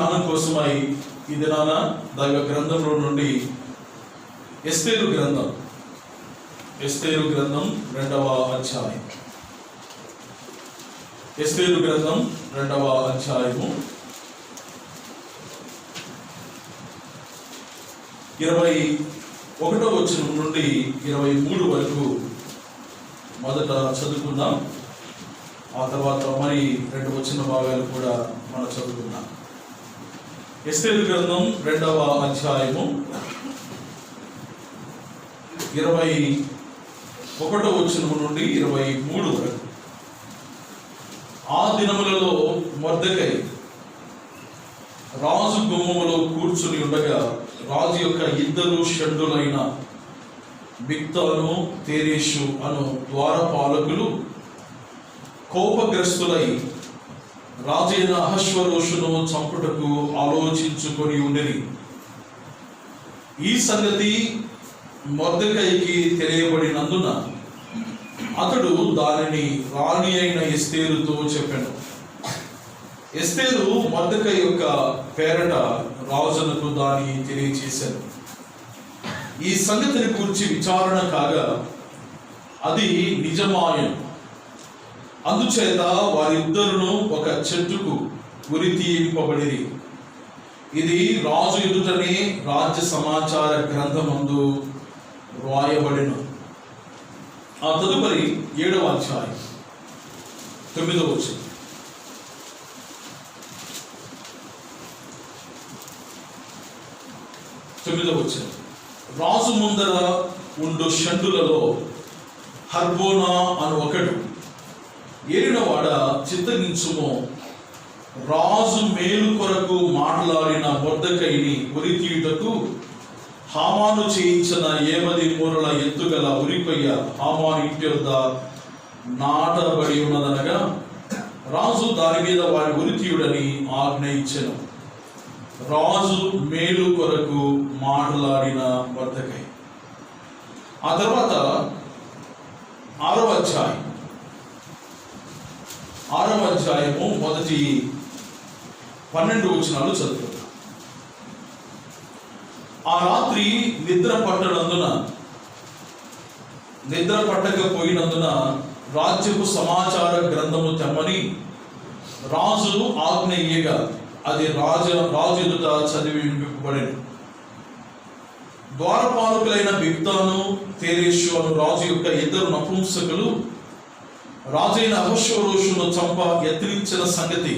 ధ్యానం కోసమై ఈ దినాన దైవ గ్రంథంలో నుండి ఎస్తేరు గ్రంథం 2వ అధ్యాయం. ఎస్తేరు గ్రంథం 2వ అధ్యాయము 21వ వచనం నుండి 23 వరకు మొదట చదువుకుందాం. ఆ తర్వాత మరి 2 వచన భాగాలు కూడా మనం చదువుకుందాం. ఎస్తేరు గ్రంథం 2వ అధ్యాయము 21వ వచనం నుండి 23 వరకు. ఆ దినములలో మొర్దెకై రాజు గుమ్మములో కూర్చుని ఉండగా రాజు యొక్క 2 షండులైన బిగ్తాను తేరేషు అను ద్వారపాలకులు కోపగ్రస్తులై రాజైన అహష్వేరోషును చంపుటకు ఆలోచించుకొని ఉండిరి. ఈ సంగతి మొర్దెకైకి తెలియబడినందున అతడు దానిని రాణి అయిన ఎస్తేరుతో చెప్పాను. ఎస్తేరు మొర్దెకై యొక్క పేరట రాజునకు దాన్ని తెలియచేశాను. ఈ సంగతిని గురించి విచారణ కాగా అది నిజమాయను. అందుచేత వారిద్దరును ఒక చెట్టుకు ఉరి తీయింపబడిరి. ఇది రాజు ఎదుటనే రాజ్య సమాచార గ్రంథమందు రాయబడిన. ఆ తదుపరి 7వ అధ్యాయం 9వ వచనం. రాజు ముందర ఉండు షండులలో హర్బోనా అను ఒకడు ఏలినవాడ చిత్తగించుము, రాజు మేలు కొరకు మాట్లాడిన మొర్దెకైని ఉరితీయుటకు హామాను చేయించిన 8 మూరల ఎత్తుగల ఉరికొయ్య హామాను ఇంటి వద్ద నాటబడి ఉన్నదనగా రాజు దాని మీద వారి ఉరితీయుడని ఆజ్ఞ ఇచ్చెను. రాజు మేలు కొరకు మాట్లాడిన మొర్దెకై. ఆ తర్వాత 6వ అధ్యాయము మొదటి 12 వచనాలు చదువుతాం. ఆ రాత్రి నిద్ర పట్టకపోయినందున రాజ్యపు సమాచార గ్రంథము తెమ్మని రాజు ఆజ్ఞ ఇయ్యగా అది రాజు ఎదుట చదివి వినిపింపబడెను. ద్వారపాలకులైన బిగ్తాను తేరేషు అను రాజు యొక్క 2 నపుంసకులు రాజైన అహష్వేరోషును చంప యత్నించిన సంగతి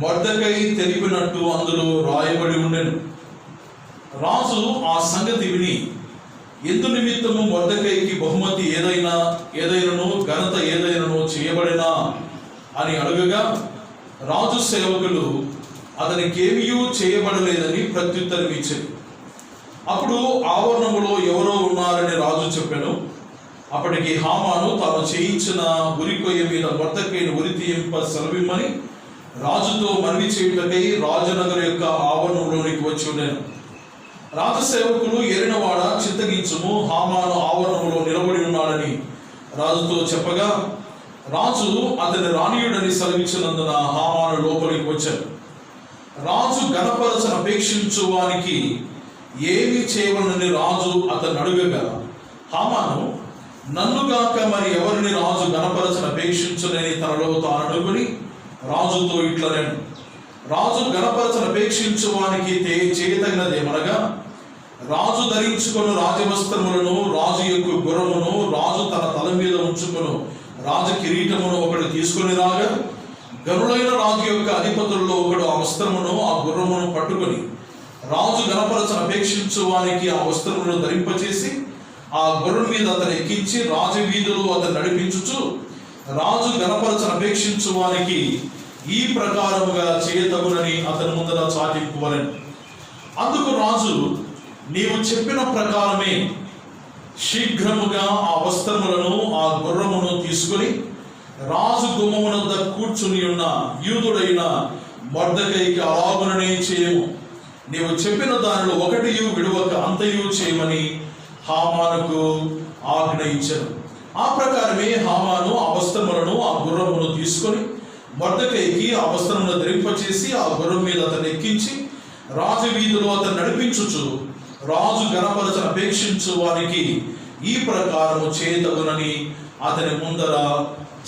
మొర్దెకై తెలిపినట్టు అందులో రాయబడి ఉండెను. రాజు ఆ సంగతి విని ఎందు నిమిత్తము మొర్దెకైకి బహుమతి ఏదైనను ఘనత ఏదైనను చేయబడినా అని అడుగగా రాజు సేవకులు అతనికేమీ చేయబడలేదని ప్రత్యుత్తరం ఇచ్చారు. అప్పుడు ఆవరణములో ఎవరో ఉన్నారని రాజు చెప్పాను. అప్పటికి హామాను తాను చేయించిన ఉరికొయ్య మీద మొర్దెకైని ఉరి తీయింప సెలవిమ్మని రాజుతో మనవి చేయుటకై రాజనగర్ యొక్క ఆవరణంలోనికి వచ్చి ఉండెను. రాజసేవకులు ఏలినవాడ చిత్తగించుము, హామాను ఆవరణంలో నిలబడి ఉన్నాడని రాజుతో చెప్పగా రాజు అతని రాణీయుడని సెలవిచ్చినందున హామాను లోపలికి వచ్చాడు. రాజు గణపరచన అపేక్షించు వానికి ఏమి చేయవలనని రాజు అతను అడుగగా హామాను నన్నుగాక మరి ఎవరిని రాజు గణపరచన అపేక్షించునని తనలో తాను అనుకుని రాజుతో ఇట్లనేను, రాజు గణపరచన అపేక్షించు వానికి చేయతగినదేమనగా రాజు ధరించుకుని రాజవస్త్రములను, రాజు యొక్క గుర్రమును, రాజు తన తల మీద ఉంచుకును రాజ కిరీటమును ఒకడు తీసుకుని రాగా గనులైన రాజు యొక్క అధిపతుల్లో ఒకడు ఆ వస్త్రమును ఆ గుర్రమును పట్టుకొని రాజు గణపరచన అపేక్షించు వానికి ఆ వస్త్రమును ధరింపచేసి ఆ గుర్రం మీద అతను ఎక్కించి రాజవీధులు అతను నడిపించుచు రాజు గణపరచన అపేక్షించు వానికి ఈ ప్రకారముగా చేయతగునని అతని ముందర చాటింపువలెను. అందుకు రాజు నీవు చెప్పిన ప్రకారమే శీఘ్రముగా ఆ వస్త్రములను ఆ గుర్రమును తీసుకుని రాజు గుమ్మమునొద్ద కూర్చుని ఉన్న యూదుడైన మొర్దెకైకి అలాగుననే చేయము, నీవు చెప్పిన దానిలో ఒకటియు విడువక అంతయు చేయమని హామానుకు ఆజ్ఞ ఇచ్చాను. ఆ ప్రకారమే హామాను ఆ వస్త్రములను ఆ గుర్రమును తీసుకొని మొర్దెకైకి ఆ వస్త్రమును ధరింపచేసి ఆ గుర్రం మీద అతను ఎక్కించి రాజవీధిలో అతను నడిపించుచు, రాజు గణపరచన అపేక్షించు వారికి ఈ ప్రకారము చేయతగునని అతని ముందర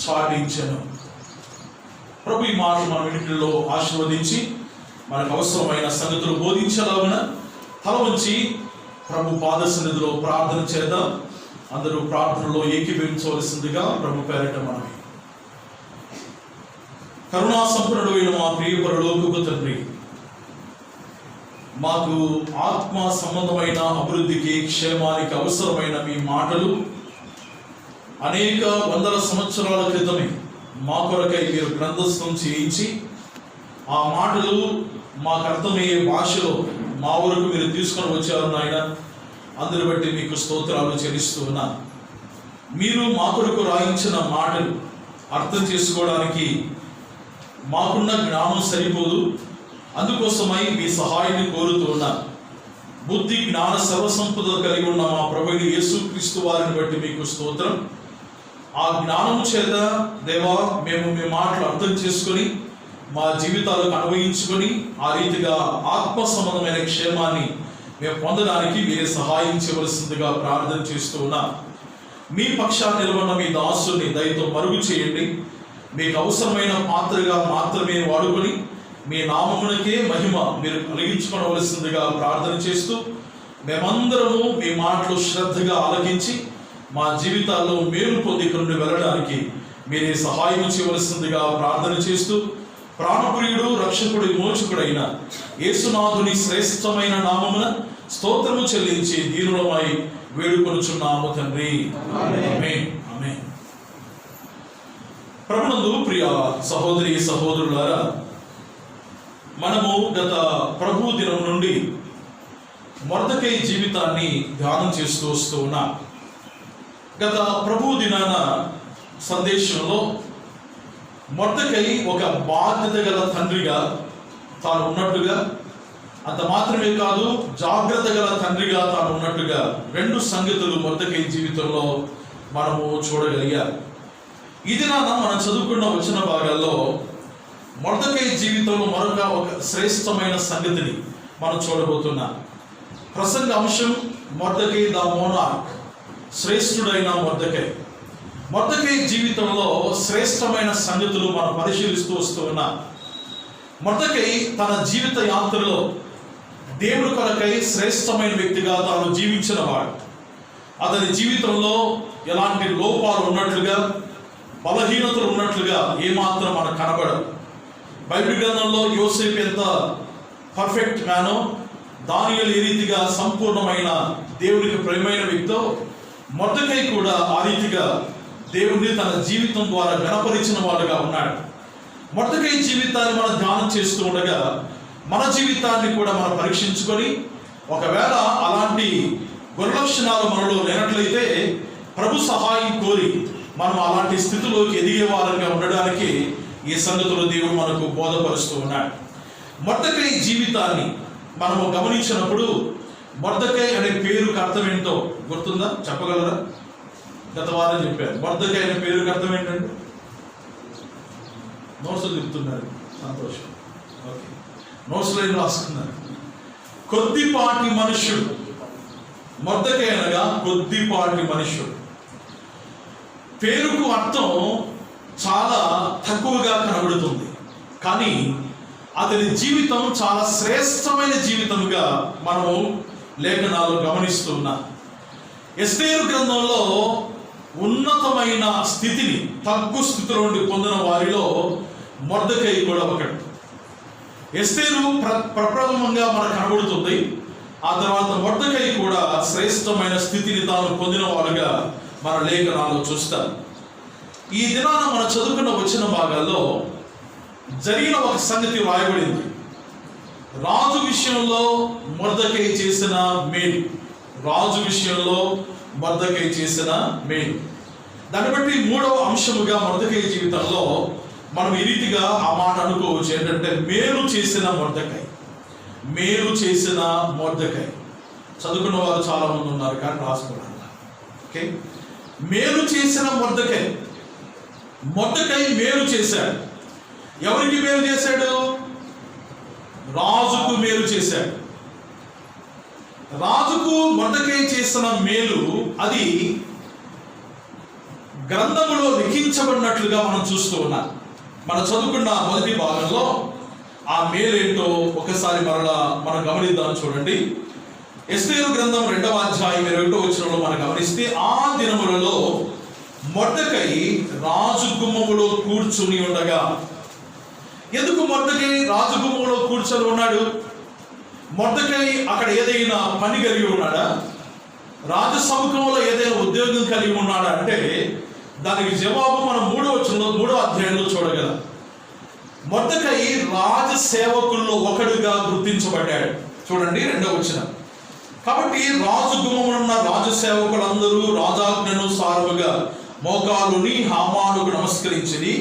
చాటించెను. ప్రభు ఈ మాటలు మన ఇంటిలో ఆశీర్వదించి మనకు అవసరమైన సంగతులు బోధించలాగున తల వంచి ప్రభు పాద సన్నిధిలో ప్రార్థన చేద్దాం. అందరూ ప్రార్థనలో ఏకీభవించవలసిందిగా ప్రభు పేరట మనవి. కరుణా సంపన్నుడైన మా ప్రియ పరలోకపు తండ్రి, మాకు ఆత్మ సంబంధమైన అభివృద్ధికి, క్షేమానికి అవసరమైన మీ మాటలు అనేక వందల సంవత్సరాల క్రితమే మా కొరకై మీరు గ్రంథస్థం చేయించి ఆ మాటలు మాకు అర్థమయ్యే భాషలో మా వరకు మీరు తీసుకొని వచ్చారు నాయన. అందరి బట్టి మీకు స్తోత్రాలు చెల్లిస్తూ ఉన్నాను. మీరు మా కొరకు రాయించిన మాటలు అర్థం చేసుకోవడానికి మాకున్న జ్ఞానం సరిపోదు. అందుకోసమై మీ సహాయాన్ని కోరుతూ ఉన్నాను. బుద్ధి జ్ఞాన సర్వసంపద కలిగి ఉన్న మా ప్రభువైన యేసుక్రీస్తు వారిని బట్టి మీకు స్తోత్రం. ఆ జ్ఞానము చేత దేవా మేము మీ మాటలు అర్థం చేసుకొని మా జీవితాలకు అన్వయించుకొని ఆ రీతిగా ఆత్మ సంబంధమైన క్షేమాన్ని మేము పొందడానికి మీరే సహాయం చేయవలసిందిగా ప్రార్థన చేస్తూ ఉన్నాం. మీ పక్షాన్ని నిలబడిన మీ దాసుని దయతో మరుగు చేయండి. మీకు అవసరమైన పాత్రగా మాత్రమే వాడుకొని మీ నామమునకే మహిమ మీరు కలిగించుకోవలసిందిగా ప్రార్థన చేస్తూ మేమందరము మీ మాటలు శ్రద్ధగా ఆలకించి మా జీవితాల్లో మేలు పొంది నుండి వెళ్ళడానికి మీరే సహాయం చేయవలసిందిగా ప్రార్థన చేస్తూ ప్రాణప్రియుడు, రక్షకుడు, విమోచకుడైన యేసునాథుని శ్రేష్టమైన నామమున స్తోత్రము చెల్లించి దీనులమై వేడుకొనుచున్నాము తండ్రి. ఆమేన్. ఆమేన్. ప్రభునందు ప్రియ సహోదరి సహోదరులారా, మనము గత ప్రభు దినం నుండి మొర్దెకై జీవితాన్ని ధ్యానం చేస్తూ వస్తూ ఉన్నాం. గత ప్రభు దినాన సందేశంలో మొర్దెకై ఒక బాధ్యత గల తండ్రిగా తాను ఉన్నట్టుగా, అంత మాత్రమే కాదు జాగ్రత్త గల తండ్రిగా తాను ఉన్నట్టుగా రెండు సంగతులు మొర్దెకై జీవితంలో మనము చూడగలిగాం. ఈ దినాన మనం చదువుకున్న వచన భాగాల్లో మొర్దెకై జీవితంలో మరొక ఒక శ్రేష్టమైన సంగతిని మనం చూడబోతున్నాం. ప్రసంగ అంశం మొర్దెకై ద మోనార్క్, శ్రేష్ఠుడైన మొర్దెకై. మొర్దెకై జీవితంలో శ్రేష్టమైన సంగతులు మనం పరిశీలిస్తూ వస్తూ ఉన్నాం. మొర్దెకై తన జీవిత యాత్రలో దేవుడి కొరకై శ్రేష్టమైన వ్యక్తిగా తాను జీవించిన వాడు. అతని జీవితంలో ఎలాంటి లోపాలు ఉన్నట్లుగా, బలహీనతలు ఉన్నట్లుగా ఏమాత్రం మనకు కనబడదు. బైబిల్ గ్రంథంలో యోసేపు ఎంత పర్ఫెక్ట్ మ్యానో, దానియేలు ఏ రీతిగా సంపూర్ణమైన దేవునికి ప్రియమైన వ్యక్తో, మొర్దెకై కూడా ఆ రీతిగా దేవుడిని తన జీవితం ద్వారా గణపరిచిన వాడుగా ఉన్నాడు. మొర్దెకై జీవితాన్ని మనం ధ్యానం చేస్తూ ఉండగా మన జీవితాన్ని కూడా మనం పరీక్షించుకొని ఒకవేళ అలాంటి గుణలక్షణాలు మనలో లేనట్లయితే ప్రభు సహాయం కోరి మనం అలాంటి స్థితిలోకి ఎదిగే వారంగా ఉండడానికి ఈ సంగతులు దేవుడు మనకు బోధపరుస్తూ ఉన్నాడు. మొర్దెకై జీవితాన్ని మనము గమనించినప్పుడు మొర్దెకై అనే పేరుకి అర్థం ఏంటో గుర్తుందా? చెప్పగలరా? గత వారం చెప్పారు. మొర్దెకై అనే పేరుకి అర్థం ఏంటంటే నోట్స్లు చెప్తున్నారు. సంతోషం. ఓకే, నోట్స్లో ఏం రాసుకున్నారు? కొద్దిపాటి మనుష్యుడు. మొర్దెకై అనగా కొద్దిపాటి మనుష్యుడు. పేరుకు అర్థం చాలా తక్కువగా కనబడుతుంది, కానీ అతని జీవితం చాలా శ్రేష్టమైన జీవితంగా మనము లేఖనాలు గమనిస్తున్నాం. ఎస్తేరు గ్రంథంలో ఉన్నతమైన స్థితిని తగ్గు స్థితిలో నుండి పొందిన వారిలో మొర్దెకై కూడా ఒకటి. ఎస్తేరు ప్రప్రథమంగా మనకు కనబడుతుంది. ఆ తర్వాత మొర్దెకై కూడా శ్రేష్టమైన స్థితిని తాను పొందిన వారుగా మన లేఖనాలు చూస్తాం. ఈ దినాన మనం చదువుకున్న వచ్చిన భాగాల్లో జరిగిన ఒక సంగతి వ్రాయబడింది. రాజు విషయంలో మొర్దెకై చేసిన మేలు. రాజు విషయంలో మొర్దెకై చేసిన మేలు. దాన్ని బట్టి మూడవ అంశముగా మొర్దెకై జీవితంలో మనం ఈ రీతిగా ఆ మాట అనుకోవచ్చు. ఏంటంటే మేలు చేసిన మొర్దెకై. మేలు చేసిన మొర్దెకై. చదువుకున్న వారు చాలా మంది ఉన్నారు, కానీ రాసుకోవాలి. ఓకే, మేలు చేసిన మొర్దెకై. మొర్దెకై మేలు చేశాడు. ఎవరికి మేలు చేశాడు? రాజుకు మేలు చేశాడు. రాజుకు మొర్దెకై చేసిన మేలు అది గ్రంథములో లిఖించబడినట్లుగా మనం చూస్తూ ఉన్నాం. మనం చదువుకున్న మొదటి భాగంలో ఆ మేలేంటో ఒకసారి మరలా మనం గమనిద్దాం. చూడండి, ఎస్తేరు గ్రంథం 2వ అధ్యాయం 21వ వచనంలో మనం గమనిస్తే, ఆ దినములలో మొర్దెకై రాజు గుమ్మములో కూర్చుని ఉండగా. ఎందుకు మొర్దెకై రాజు గుమ్మములో కూర్చొని ఉన్నాడు? మొర్దెకై అక్కడ ఏదైనా పని కలిగి ఉన్నాడా? రాజ సముఖంలో ఏదైనా ఉద్యోగం కలిగి ఉన్నాడా అంటే దానికి జవాబు మనం 3వ అధ్యాయంలో చూడగలం. మొర్దెకై రాజ సేవకుల్లో ఒకడుగా గుర్తించబడ్డాడు. చూడండి 2వ వచనం. కాబట్టి రాజు గుమ్మమునున్న రాజ సేవకులందరూ రాజాజ్ఞను సారముగా మోకాలుని హామానుకు నమస్కరించిరి.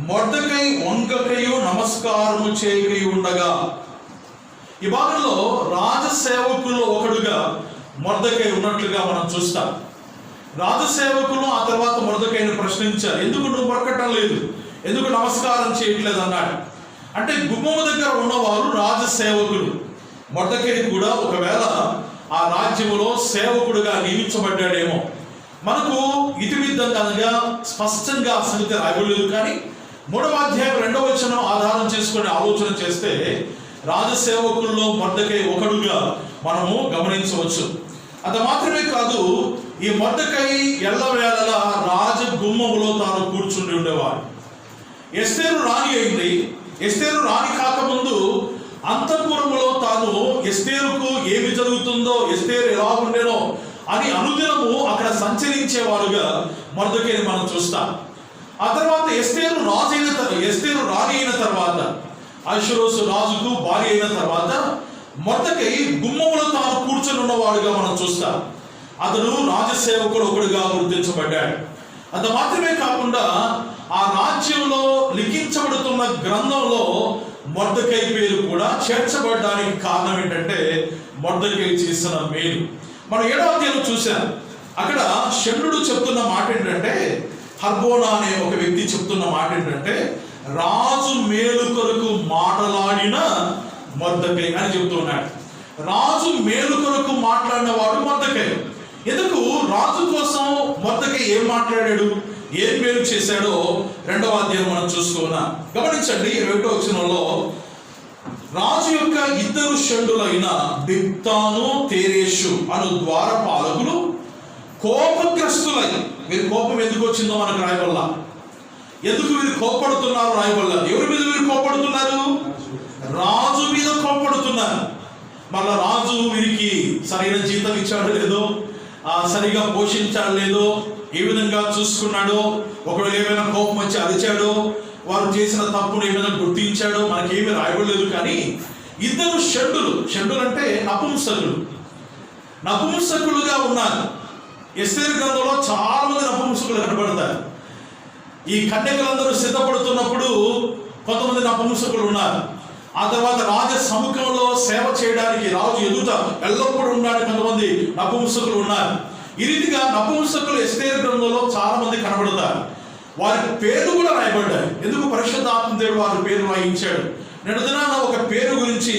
మొర్దెకై వంగకయు నమస్కారము చేయకయు ఉండగా. ఈ భాగంలో రాజసేవకుల్లో ఒకడుగా మొర్దెకై ఉన్నట్లుగా మనం చూస్తాం. రాజసేవకులు ఆ తర్వాత మొర్దెకైని ప్రశ్నించారు, ఎందుకు నువ్వు మొరకటం లేదు, ఎందుకు నమస్కారం చేయట్లేదు అన్నాడు. అంటే గుమ్మము దగ్గర ఉన్నవారు రాజసేవకులు. మొర్దెకై కూడా ఒకవేళ ఆ రాజ్యములో సేవకుడుగా నియమించబడ్డాడేమో. మనకు ఇతిమిద్దంగా స్పష్టంగా సంగతి రాయలేదు, కానీ 3వ అధ్యాయం 2వ వచనం ఆధారం చేసుకుని ఆలోచన చేస్తే రాజసేవకుల్లో మొర్దెకై ఒకడుగా మనము గమనించవచ్చు. అంత మాత్రమే కాదు, ఈ మొర్దెకై ఎల్లవేళలా రాజ గుమ్మములో తాను కూర్చుండి ఉండేవాడు. ఎస్తేరు రాణి అయింది. ఎస్తేరు రాణి కాకముందు అంతఃపురములో తాను ఎస్తేరుకు ఏమి జరుగుతుందో, ఎస్తేరు ఎలా ఉండేనో అని అనుదినము అక్కడ సంచరించేవారుగా మొర్దెకైని మనం చూస్తాం. ఆ తర్వాత ఎస్తేరు రాణి అయిన తర్వాత, అహష్వేరోషు రాజుకు భార్య అయిన తర్వాత మొర్దెకై గుమ్మములో తాను కూర్చొని ఉన్నవాడుగా మనం చూస్తాం. అతడు రాజసేవకుడు ఒకడుగా గుర్తించబడ్డాడు. అంత మాత్రమే కాకుండా ఆ రాజ్యంలో లిఖించబడుతున్న గ్రంథంలో మొర్దెకై పేరు కూడా చేర్చబడడానికి కారణం ఏంటంటే మొర్దెకై చేసిన మేలు. మనం 7వ అధ్యాయం చూసాం. అక్కడ షండుడు చెప్తున్న మాట ఏంటంటే, హర్బోనా అనే ఒక వ్యక్తి చెప్తున్న మాట ఏంటంటే, రాజు మేలు కొరకు మాట్లాడిన మొర్దెకై అని చెప్తున్నాడు. రాజు మేలు కొరకు మాట్లాడిన వాడు మొర్దెకై. ఎందుకు? రాజు కోసం మొర్దెకై ఏం మాట్లాడాడు, ఏం మేలు చేశాడో 2వ అధ్యాయం మనం చూసుకున్నాం. గమనించండి 21వ వచనంలో, రాజు యొక్క 2 షండులైన బిగ్తాను తెరేషు అను ద్వారపాలకులు కోపగ్రస్తులై. వీరి కోపం ఎందుకు వచ్చిందో మనకు రాయబల్లా. ఎందుకు వీరు కోపడుతున్నారు రాయబల్లా. ఎవరి మీద వీరు కోపడుతున్నారు? రాజు మీద కోపడుతున్నారు. మళ్ళా రాజు వీరికి సరైన జీతం ఇచ్చాడో లేదో, సరిగా పోషించాడు లేదో, ఏ విధంగా చూసుకున్నాడో, ఒకవేళ ఏమైనా కోపం వచ్చి అరిచాడో, వారు చేసిన తప్పును ఏమైనా గుర్తించాడో మనకేమీ రాయబడలేదు. కానీ 2 షండులు అంటే నపుంసకులుగా ఉన్నారు. ఎస్తేరు గ్రంథంలో చాలా మంది నపుంసకులు కనబడతారు. ఈ కన్యకలందరూ సిద్ధపడుతున్నప్పుడు కొంతమంది నపుంసకులు ఉన్నారు. ఆ తర్వాత రాజ సముఖంలో సేవ చేయడానికి రాజు ఎదుట ఎల్లప్పుడూ ఉండడానికి కొంతమంది నపుంసకులు ఉన్నారు. ఈ రీతిగా నపుంసకులు ఎస్తేరు గ్రంథంలో చాలా మంది కనబడతారు. వారి పేరు కూడా రాయబడ్డాయి. ఎందుకు? పరిశుద్ధాత్మ దేవుడు వారి పేరు రాయించాడు. నేడు దినాన ఒక పేరు గురించి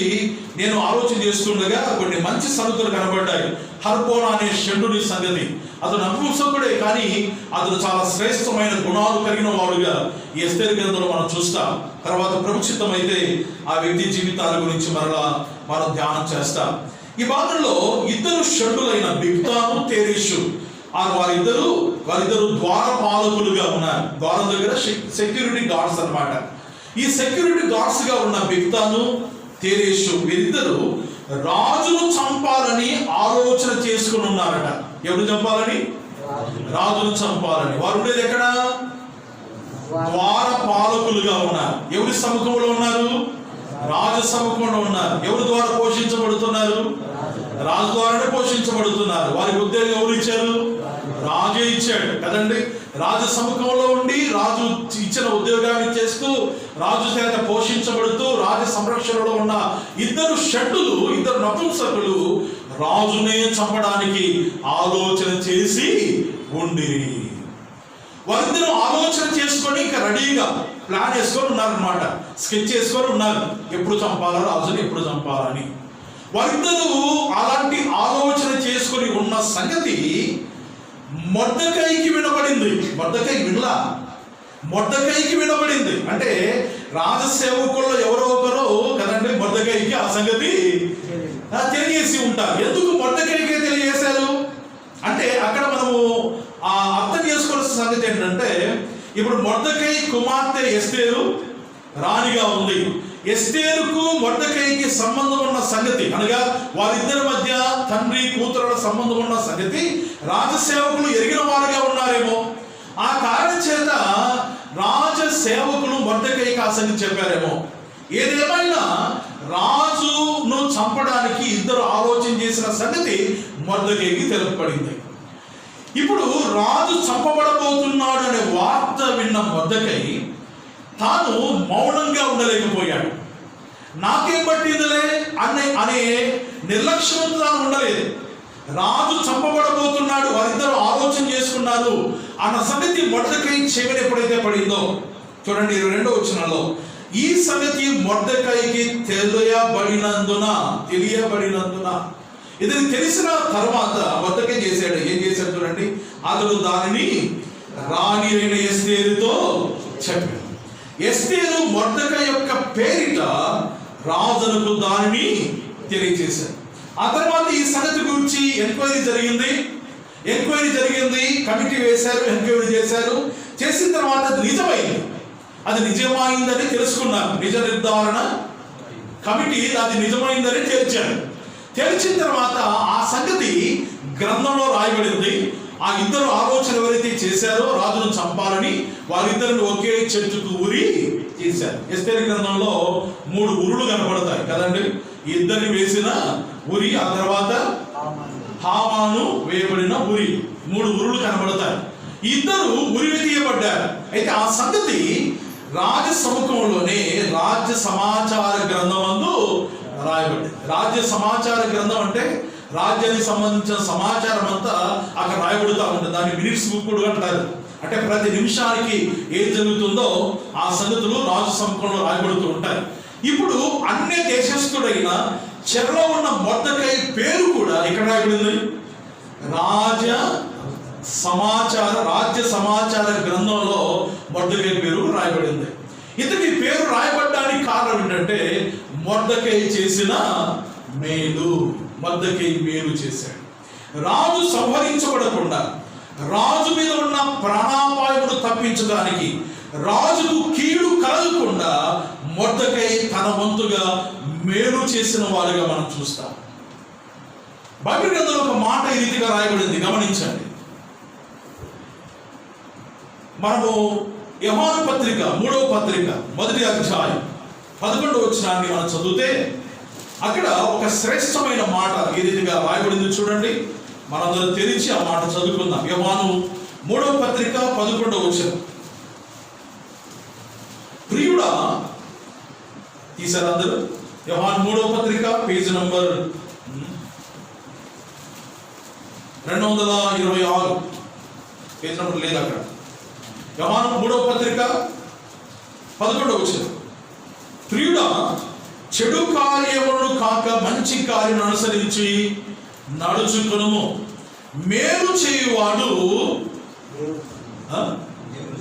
నేను ఆలోచన చేస్తుండగా కొన్ని మంచి సంగతులు కనబడ్డాయి. హర్బోనా అనే షండుని సంగతి. అతను నపుంసకుడే, కానీ అతను చాలా శ్రేష్టమైన గుణాలు కలిగిన వాడుగా ఈ ఎస్తేరు గ్రంథంలో మనం చూస్తాం. తర్వాత ప్రభుచిత్తం అయితే ఆ వ్యక్తి జీవితాల గురించి మరలా మనం ధ్యానం చేస్తాం. ఈ భాగంలో 2 షండులైన బిగ్తాను తెరేషు వారిద్దరు ద్వారపాలకులుగా ఉన్నారు. ద్వారం దగ్గర సెక్యూరిటీ గార్డ్స్ అన్నమాట. ఈ సెక్యూరిటీ గార్డ్స్ గా ఉన్న బిగ్తాను తెరేషు వీరిద్దరు రాజును చంపాలని ఆలోచన చేసుకుని ఉన్నారట. ఎవరు చంపాలని? రాజును చంపాలని. వారు ఉండేది ఎక్కడ? ద్వారపాలకులుగా ఉన్నారు. ఎవరి సముఖంలో ఉన్నారు? రాజు సముఖంలో ఉన్నారు. ఎవరి ద్వారా పోషించబడుతున్నారు? రాజు ద్వారానే పోషించబడుతున్నారు. వారికి ఉద్యోగం ఎవరు ఇచ్చారు? రాజే ఇచ్చాడు కదండి. రాజు సముఖంలో ఉండి రాజు ఇచ్చిన ఉద్యోగాన్ని చేస్తూ రాజు చేత పోషించబడుతూ రాజ సంరక్షణలో ఉన్న 2 షండులు, 2 నపుంసకులు రాజునే చంపడానికి ఆలోచన చేసి ఉండిరి. వారిద్దరూ ఆలోచన చేసుకొని ఇంకా రెడీగా ప్లాన్ వేసుకొని ఉన్నారనమాట, స్కెచ్ చేసుకొని ఉన్నారు, ఎప్పుడు చంపాలా రాజుని, ఎప్పుడు చంపాలని. వారిద్దరూ అలాంటి ఆలోచన చేసుకొని ఉన్న సంగతి మొర్దెకైకి వినబడింది. మొర్దెకై వినలా, మొర్దెకైకి వినబడింది. అంటే రాజసేవకుల్లో ఎవరో ఒకరు కదండి మొర్దెకైకి ఆ సంగతి తెలియజేసి ఉంటారు. ఎందుకు మొర్దెకైకే తెలియజేశారు అంటే అక్కడ మనము అర్థం చేసుకోవాల్సిన సంగతి ఏంటంటే, ఇప్పుడు మొర్దెకై కుమార్తె ఎస్తేరు రాణిగా ఉంది. ఎస్తేరుకు మొర్దెకైకి సంబంధం ఉన్న సంగతి, అనగా వారిద్దరి మధ్య తండ్రి కూతురుల సంబంధం ఉన్న సంగతి రాజసేవకులు ఎరిగిన వారుగా ఉన్నారేమో. ఆ కారణం చేత రాజసేవకులు మొర్దెకైకి ఆ సంగతి చెప్పారేమో. ఏదేమైనా రాజును చంపడానికి ఇద్దరు ఆలోచన చేసిన సంగతి మొర్దెకైకి తెలుపబడింది. ఇప్పుడు రాజు చంపబడబోతున్నాడు అనే వార్త విన్న మొర్దెకై తాను మౌనంగా ఉండలేకపోయాడు. నాకేం పట్టిందిలే అనే నిర్లక్ష్యంతో తాను ఉండలేదు. రాజు చంపబడబోతున్నాడు, వారిద్దరు ఆలోచన చేసుకున్నారు అన్న సంగతి మొర్దెకై చెవిన ఎప్పుడైతే పడిందో, చూడండి 22వ వచనంలో, ఈ సంగతి మొర్దెకైకి తెలియబడినందున ఇది తెలిసిన తర్వాత మొర్దెకై చేశాడు. ఏం చేశాడు చూడండి, అతడు దానిని రాణి అయిన ఎస్తేరుతో చెప్పాడు. ఎస్తేరు మొర్దెకై యొక్క పేరిట రాజునకు దానిని తెలియజేశాడు. ఆ తర్వాత ఈ సంగతి గురించి ఎంక్వైరీ జరిగింది. కమిటీ వేశారు, ఎంక్వైరీ చేశారు. చేసిన తర్వాత అది నిజమైందని తెలుసుకున్నారు. నిజ నిర్ధారణ కమిటీ అది నిజమైందని తేల్చారు. తెలిసిన తర్వాత ఆ సంగతి గ్రంథంలో రాయబడింది. ఆ ఇద్దరు ఆలోచన ఎవరైతే చేశారో రాజును చంపాలని, వారిద్దరిని ఒకే చెట్టుకు ఉరి చేశారు. ఎస్తేరు గ్రంథంలో 3 ఉరులు కనపడతాయి కదండి. ఇద్దరిని వేసిన ఉరి, ఆ తర్వాత హామాను వేయబడిన ఉరి, 3 ఉరులు కనబడతాయి. ఇద్దరు ఉరి తీయబడ్డారు. అయితే ఆ సంగతి రాజ సముఖంలోనే రాజ్య సమాచార గ్రంథం అందు రాయబడింది. రాజ్య సమాచార గ్రంథం అంటే రాజ్యానికి సంబంధించిన సమాచారం అంతా అక్కడ రాయబడుతూ ఉంటుంది. దాన్ని మినిట్స్ బుక్ కూడా అంటారు. అంటే ప్రతి నిమిషానికి ఏం జరుగుతుందో ఆ సంగతులు రాజు సముఖంలో రాయబడుతూ ఉంటాయి. ఇప్పుడు అన్య దేశస్థుడైన చెరలో ఉన్న మొర్దెకై పేరు కూడా ఇక్కడ రాయబడింది. రాజ్య సమాచార గ్రంథంలో మొర్దెకై పేరు రాయబడింది. ఇతని పేరు రాయబడడానికి కారణం ఏంటంటే మొర్దెకై చేసిన మేలు. మొర్దెకై మేలు చేశాడు. రాజు సంహరించబడకుండా, రాజు మీద ఉన్న ప్రాణాపాయమును తప్పించడానికి, రాజుకు కీడు కలగకుండా మొర్దెకై తన వంతుగా మేలు చేసిన వారుగా మనం చూస్తాం. బైబిల్ గ్రంథంలో ఒక మాట ఈ రీతిగా రాయబడింది, గమనించండి. మనము యోహాను పత్రిక 3వ పత్రిక 1వ అధ్యాయం 11వ వచనాన్ని మనం చదివితే అక్కడ ఒక శ్రేష్టమైన మాట ఈ రీతిగా రాయబడింది. చూడండి, మనందరం తెరిచి ఆ మాట చదువుకుందాం. యోహాను 3వ పత్రిక 11వ వచనం. ప్రియుడా, తీసారు అందరూ? యోహాను 3వ పత్రిక పేజీ నంబర్ 226, పేజీ నంబర్ లేదు అక్కడ. యోహాను 3వ పత్రిక 11వ వచనం. ప్రియుడా, చెడు కార్యములను కాక మంచి కార్యములను అనుసరించి నడుచుకొనుము. మేలు చేయువాడు,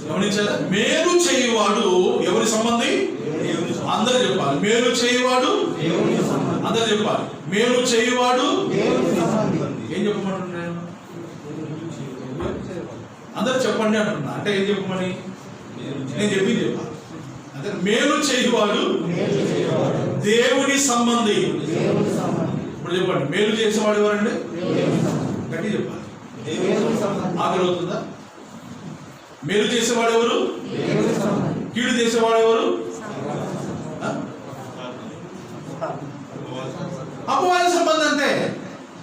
గమనించారా? మేలు చేయువాడు ఎవరి సంబంధి? అందరూ చెప్పాలి. మేలు చేయువాడు, అందరూ చెప్పాలి. మేలు చేయువాడు ఏం చెప్పమంటున్నాను? అందరూ చెప్పండి అంటున్నా. అంటే ఏం చెప్పమని నేను చెప్పింది చెప్పాలి. అంటే మేలు చేయువాడు దేవుని సంబంధి. ఇప్పుడు చెప్పండి, మేలు చేసేవాడు ఎవరండి? గట్టి చెప్పాలి. ఆకలి అవుతుందా? మేలు చేసేవాడు ఎవరు? కీడు చేసేవాడు ఎవరు? అపవాది సంబంధం. అంటే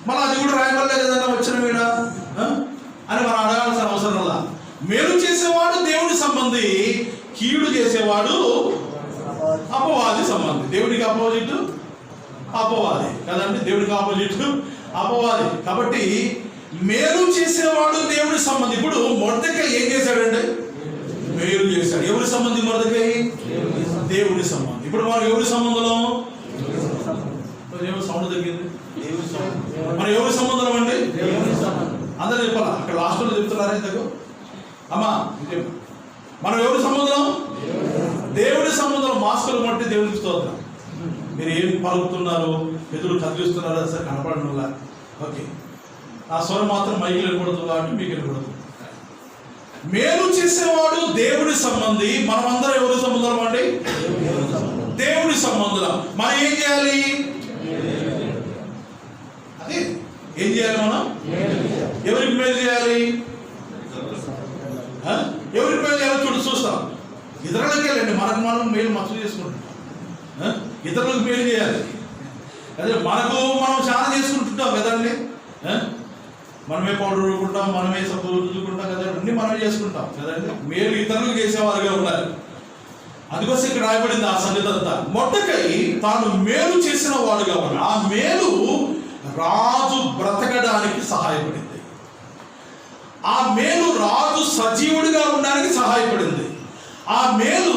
మళ్ళీ అది కూడా రాయబడలే కదన్నా వచ్చిన వీడ అని మనం అడగాల్సిన అవసరం లా. మేలు చేసేవాడు దేవుని సంబంధి, కీడు చేసేవాడు అపవాది సంబంధి. దేవుడికి ఆపోజిట్ అపవాది కదండి. దేవుడికి ఆపోజిట్ అపవాది. కాబట్టి మేలు చేసేవాడు దేవుడి సంబంధి. ఇప్పుడు మొర్దెకై ఏం చేశాడండి? మేలు చేశాడు. ఎవరి సంబంధి మొర్దెకై? దేవుని సంబంధం. ఇప్పుడు మనం ఎవరి సంబంధం? సౌండ్ తగ్గింది. మనం ఎవరి సంబంధం అండి? అందరూ చెప్పాలా? అక్కడ లాస్ట్లో చెప్తున్నారా ఇంతకు? అమ్మా మనం ఎవరి సంబంధం? దేవుడి సంబంధం. మాస్కులు బట్టి దేవుడికి స్తోత్రం. మీరు ఏం పలుకుతున్నారు, ఎదురు కదిలిస్తున్నారా సార్ కనపడడం వల్ల. ఓకే, ఆ స్వరం మాత్రం మైకి వెళ్ళకూడదు కాబట్టి మీకు వెళ్ళకూడదు. మేలు చేసేవాడు దేవుడి సంబంధి. మనమందరం ఎవరి సంబంధం అండి? దేవుడి సంబంధం. మనం ఏం చేయాలి? అదే ఏం చేయాలి? మనం ఎవరికి మేలు చేయాలి? ఎవరికి మేలు చేయాలో చూస్తాం. ఇతరులకి వెళ్ళండి, మనకు మనం మేలు మస్తు చేసుకుంటాం. ఇతరులకు మేలు చేయాలి. అదే మనకు మనం చాలా చేసుకుంటుంటాం కదండి. మనమే పౌడర్ రుద్దుకుంటాం, మనమే సబ్బు రుద్దుకుంటాం కదా, అన్ని మనమే చేసుకుంటాం కదండి. మేలు ఇతరులకు చేసేవారుగా ఉండాలి. అందుకోసం ఇక్కడ రాయబడింది ఆ సంగతి అంతా. మొర్దెకై తాను మేలు చేసిన వాడుగా ఉన్నాడు. ఆ మేలు రాజు బ్రతకడానికి సహాయపడింది. ఆ మేలు రాజు సజీవుడిగా ఉండడానికి సహాయపడింది. ఆ మేలు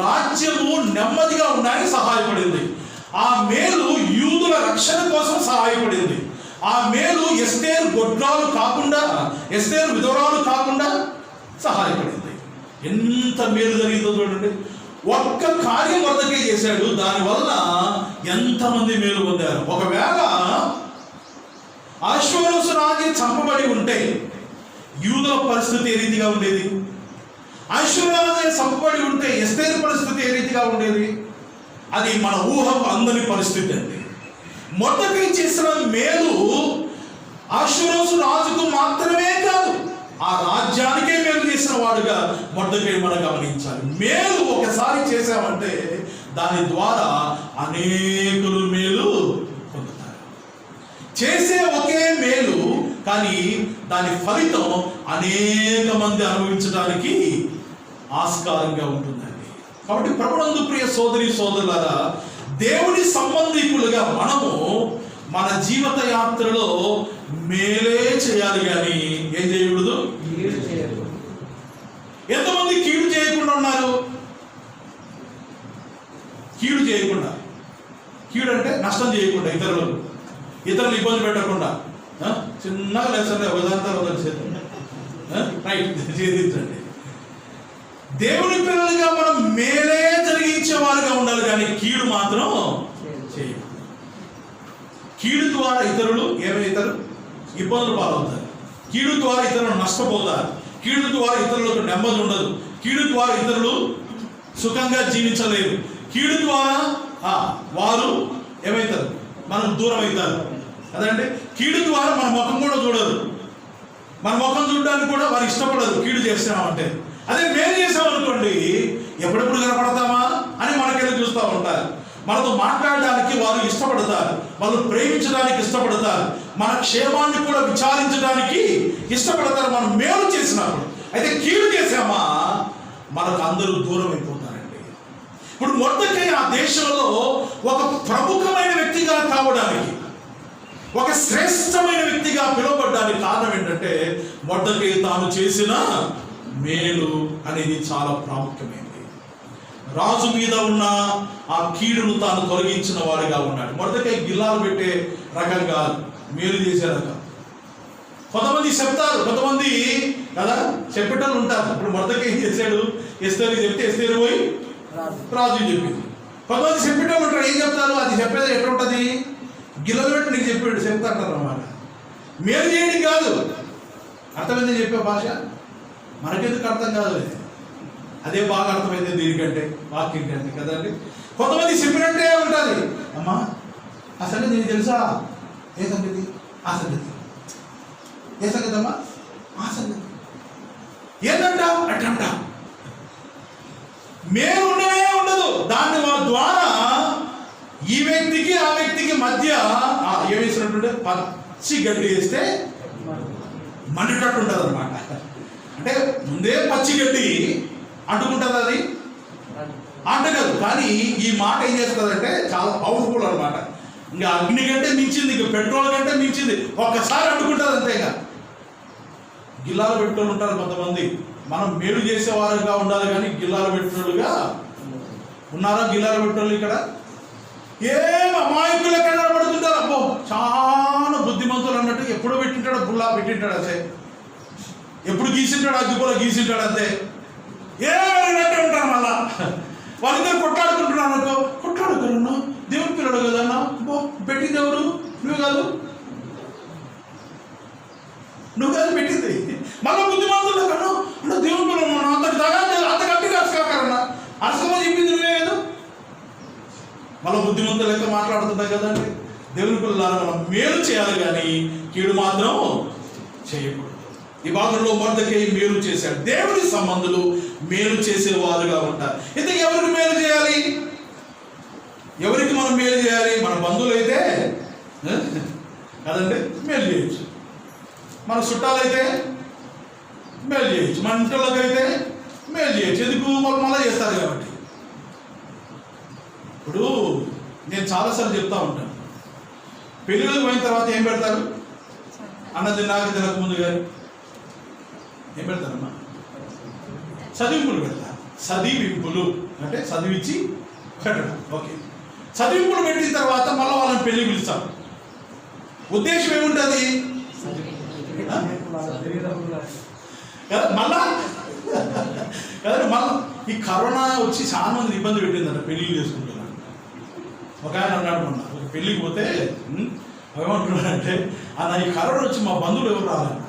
రాజ్యము నెమ్మదిగా ఉండడానికి సహాయపడింది. ఆ మేలు యూదుల రక్షణ కోసం సహాయపడింది. ఆ మేలు ఎస్తేరు గొడ్రాలు కాకుండా, ఎస్తేరు విధవరాలు కాకుండా సహాయపడింది. ఎంత మేలు జరిగిందో చూడండి. ఒక్క కార్యం మొర్దెకై చేశాడు, దానివల్ల ఎంతమంది మేలు పొందారు. ఒకవేళ అహష్వేరోషు రాజు చంపబడి ఉంటే యూదుల పరిస్థితి ఏ రీతిగా ఉండేది? అహష్వేరోషు చంపబడి ఉంటే ఎస్తేరు పరిస్థితి ఏ రీతిగా ఉండేది? అది మన ఊహకు అందని పరిస్థితి అండి. మొర్దెకై చేసిన మేలు అహష్వేరోషు రాజుకు మాత్రమే కాదు, ఆ రాజ్యానికే మేలు చేసిన వాడుగా మొర్దెకై మనం గమనించాలి. మేలు ఒకసారి చేశామంటే దాని ద్వారా అనేకులు మేలు పొందుతారు. చేసే ఒకే మేలు కానీ దాని ఫలితం అనేక మంది అనుభవించడానికి ఆస్కారంగా ఉంటుందండి. కాబట్టి ప్రభునందు ప్రియ సోదరి సోదరులారా, దేవుని సంబంధికులుగా మనము మన జీవిత యాత్రలో మేలే చేయాలి కానీ ఏం చేయకూడదు? ఎంతమంది కీడు చేయకుండా ఉన్నారు? కీడు చేయకుండా, కీడు అంటే నష్టం చేయకుండా, ఇతరులు ఇబ్బంది పెట్టకుండా, చిన్నగా లేసండి ఒకదాంతా రైట్ చేయించండి. దేవుని పిల్లలుగా మనం మేలే జరిగించే వారుగా ఉండాలి కానీ కీడు మాత్రం చేయకూడదు. కీడు ద్వారా ఇతరులు ఏమైతారు? ఇబ్బందులు పాలవుతారు. కీడు ద్వారా ఇతరులు నష్టపోతారు. కీడు ద్వారా ఇతరులకు నెమ్మది ఉండదు. కీడు ద్వారా ఇతరులు సుఖంగా జీవించలేరు. కీడు ద్వారా వారు ఏమవుతారు? మనకు దూరం అవుతారు కదండి. కీడు ద్వారా మన ముఖం కూడా చూడరు. మన ముఖం చూడడానికి కూడా వారు ఇష్టపడరు కీడు చేస్తున్నామంటే. అదే మేలు చేసామనుకోండి, ఎప్పుడెప్పుడు కనపడతామా అని మనకెళ్ళి చూస్తూ ఉంటారు. మనతో మాట్లాడడానికి వారు ఇష్టపడతారు, వాళ్ళు ప్రేమించడానికి ఇష్టపడతారు, మన క్షేమాన్ని కూడా విచారించడానికి ఇష్టపడతారు మనం మేలు చేసినప్పుడు. అయితే కీడు చేసామా మనకు అందరూ దూరం అయిపోతారండి. ఇప్పుడు మొర్దెకై ఆ దేశంలో ఒక ప్రముఖమైన వ్యక్తిగా కావడానికి, ఒక శ్రేష్టమైన వ్యక్తిగా పిలువబడ్డానికి కారణం ఏంటంటే మొర్దెకై తాను చేసిన మేలు అనేది చాలా ప్రాముఖ్యమైనది. రాజు మీద ఉన్న ఆ కీడును తాను తొలగించిన వాడిగా ఉన్నాడు. మొర్దెకై గిల్లాలు పెట్టే రకంగా మేలు చేసే రకం. కొంతమంది చెప్తారు, కొంతమంది కదా చెప్పేటోళ్ళు ఉంటారు. ఇప్పుడు మొర్దెకై ఏం చేశాడు? ఎస్తేరుకి చెప్తే ఎస్తేరు పోయి రాజుకి చెప్పింది. కొంతమంది చెప్పేటోళ్ళు ఉంటారు, ఏం చెప్తారు? అది చెప్పేది ఎట్లుంటుంది? గిల్లలు పెట్టి నీకు చెప్తాంటారు అన్నమాట. మేలు చేయడం కాదు, అర్థమైందని చెప్పే భాష మనకెందుకు అర్థం కాదు? అదే బాగా అర్థమైంది దీనికంటే, వాక్యం కంటే కదండి. కొంతమంది చెప్పినట్టే ఉంటుంది. అమ్మా ఆ సంగతి నీకు తెలుసా? ఏ సంగతి? ఆ సంగతి. ఏ సంగతి అమ్మా? ఆ సంగతి. ఏంటంట? అట్టంట. మేలు ఉండనే ఉండదు. దాని ద్వారా ఈ వ్యక్తికి ఆ వ్యక్తికి మధ్య ఏమేసినట్టుంటే పచ్చి గడ్డి వేస్తే మండేటట్టు ఉంటుంది అనమాట. అంటే ముందే పచ్చి గడ్డి అంటుకుంటుంది, అది అంటగదు. కానీ ఈ మాట ఏం చేస్తుందంటే చాలా పవర్ఫుల్ అనమాట. ఇంకా అగ్ని కంటే మించింది, ఇంకా పెట్రోల్ కంటే మించింది. ఒక్కసారి అంటుకుంటుంది అంతేగా. గిల్లాలు పెట్టుకొని ఉంటారు కొంతమంది. మనం మేలు చేసేవారుగా ఉండాలి కానీ గిల్లాలు పెట్టినోళ్ళుగా ఉన్నారా? గిల్లాలు పెట్టినోళ్ళు ఇక్కడ ఏం అమాయకులు ఎక్కడ పడుతుంటారు. అబ్బో చాలా బుద్ధిమంతులు అన్నట్టు ఎప్పుడు పెట్టింటాడో బుల్లా పెట్టింటాడు అంతే, ఎప్పుడు గీసింటాడు అగ్గిపుల్ల గీసింటాడు అంతే, ఏమైనట్టే ఉంటారు. మళ్ళా వాళ్ళిద్దరు కొట్లాడుకుంటున్నాను అనుకో, కొట్లాడుకున్నా దేవుని పిల్లడు కదా అన్న, అబ్బో పెట్టింది ఎవరు? నువ్వు కాదు, నువ్వు కాదు పెట్టింది. మళ్ళీ బుద్ధిమంతులు కన్నా అంటే దేవుని పిల్లలు అంత గట్టిగా అరచుకోకరన్నా, అరచుకోమని చెప్పింది నువ్వే కదా. మళ్ళీ బుద్ధిమంతులు లెక్క మాట్లాడుతున్నాయి కదండి. దేవుని పిల్లలు మనం మేలు చేయాలి కానీ కీడు మాత్రం చేయకూడదు. ఈ భాగంలో మొర్దెకై మేలు చేశాడు. దేవుని సంబంధులు మేలు చేసేవారుగా ఉంటారు. ఇంతకు ఎవరికి మేలు చేయాలి? ఎవరికి మనం మేలు చేయాలి? మన బంధువులు అయితే కదండి మేలు చేయొచ్చు, మన చుట్టాలైతే మేలు చేయొచ్చు, మన ఇంట్లోకైతే మేలు చేయొచ్చు. ఎందుకు? వాళ్ళు మళ్ళీ చేస్తారు కాబట్టి. ఇప్పుడు నేను చాలాసార్లు చెప్తా ఉంటాను, పెళ్ళిళ్ళకి పోయిన తర్వాత ఏం పెడతారు? అన్నది నాకు తినక ముందు గారు ఏం పెడతారమ్మా? చదివింపులు పెడతారు. చదివింపులు అంటే చదివించి పెట్టడం. ఓకే, చదివింపులు పెట్టిన తర్వాత మళ్ళీ వాళ్ళని పెళ్లి పిలుస్తాం. ఉద్దేశం ఏముంటుంది? మళ్ళా మళ్ళీ ఈ కరోనా వచ్చి చాలా మంది ఇబ్బంది పెట్టిందంట పెళ్లిళ్ళు చేసుకుంటున్నాను. ఒక ఆయన అన్నాడు మొన్న, ఒక పెళ్ళికి పోతే ఏమంటున్నాడంటే, అన్న ఈ కరోనా వచ్చి మా బంధువులు ఎవరు రాలేదు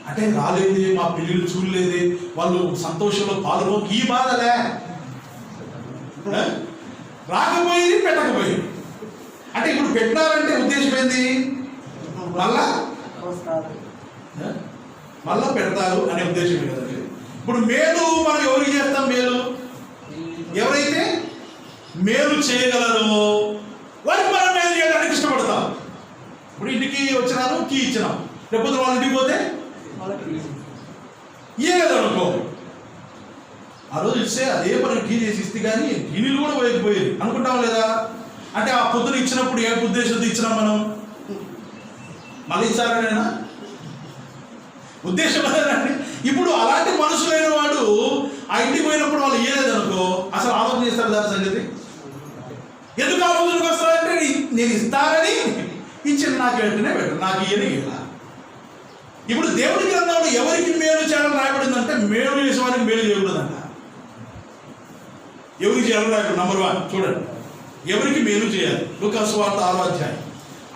అంటే, రాలేదే, మా పెళ్ళిళ్ళు చూడలేదే, వాళ్ళు సంతోషంలో పాల్గొ ఈ బాధలే, రాకపోయింది పెట్టకపోయింది. అంటే ఇప్పుడు పెట్టారంటే ఉద్దేశం ఏంది? మళ్ళా పెడతారు అనే ఉద్దేశమే కదండి. ఇప్పుడు మేలు మనం ఎవరికి చేస్తాం? మేలు ఎవరైతే మేలు చేయగలరో వారికి మనం మేలు చేయడానికి ఇష్టపడతాం. ఇప్పుడు ఇంటికి వచ్చినాను, కీ ఇచ్చినాం, లేకపోతే వాళ్ళ ఇంటికి పోతే ఇయ్యగలనుకో, ఆ రోజు ఇస్తే అదే పని కీ చేసి ఇస్తే కానీ గిన్నెలు కూడా పోయకపోయేది అనుకుంటాం లేదా? అంటే ఆ పొద్దున ఇచ్చినప్పుడు ఏ ఉద్దేశంతో ఇచ్చినాం మనం? మళ్ళీ ఇచ్చారనేనా ఉద్దేశం అదేనండి. ఇప్పుడు అలాంటి మనుషులైన వాడు ఆ ఇంటికి పోయినప్పుడు వాళ్ళు ఇయ్యలేదనుకో, అసలు ఆలోచన చేస్తారు దాని సంగతి. ఎందుకు ఆలోచనకు వస్తారంటే, నేను ఇస్తానని ఇచ్చిన నాకు వెంటనే పెట్టు, నాకు ఇయ్యని ఇలా. ఇప్పుడు దేవుడి గ్రంథంలో ఎవరికి మేలు చేయాలని రాయబడిందంటే, మేలు చేసేవారికి మేలు చేయకూడదంట. ఎవరికి చేయాలని రాయబడి నంబర్ 1 చూడండి, ఎవరికి మేలు చేయాలి. లూకా సువార్త 6వ అధ్యాయం.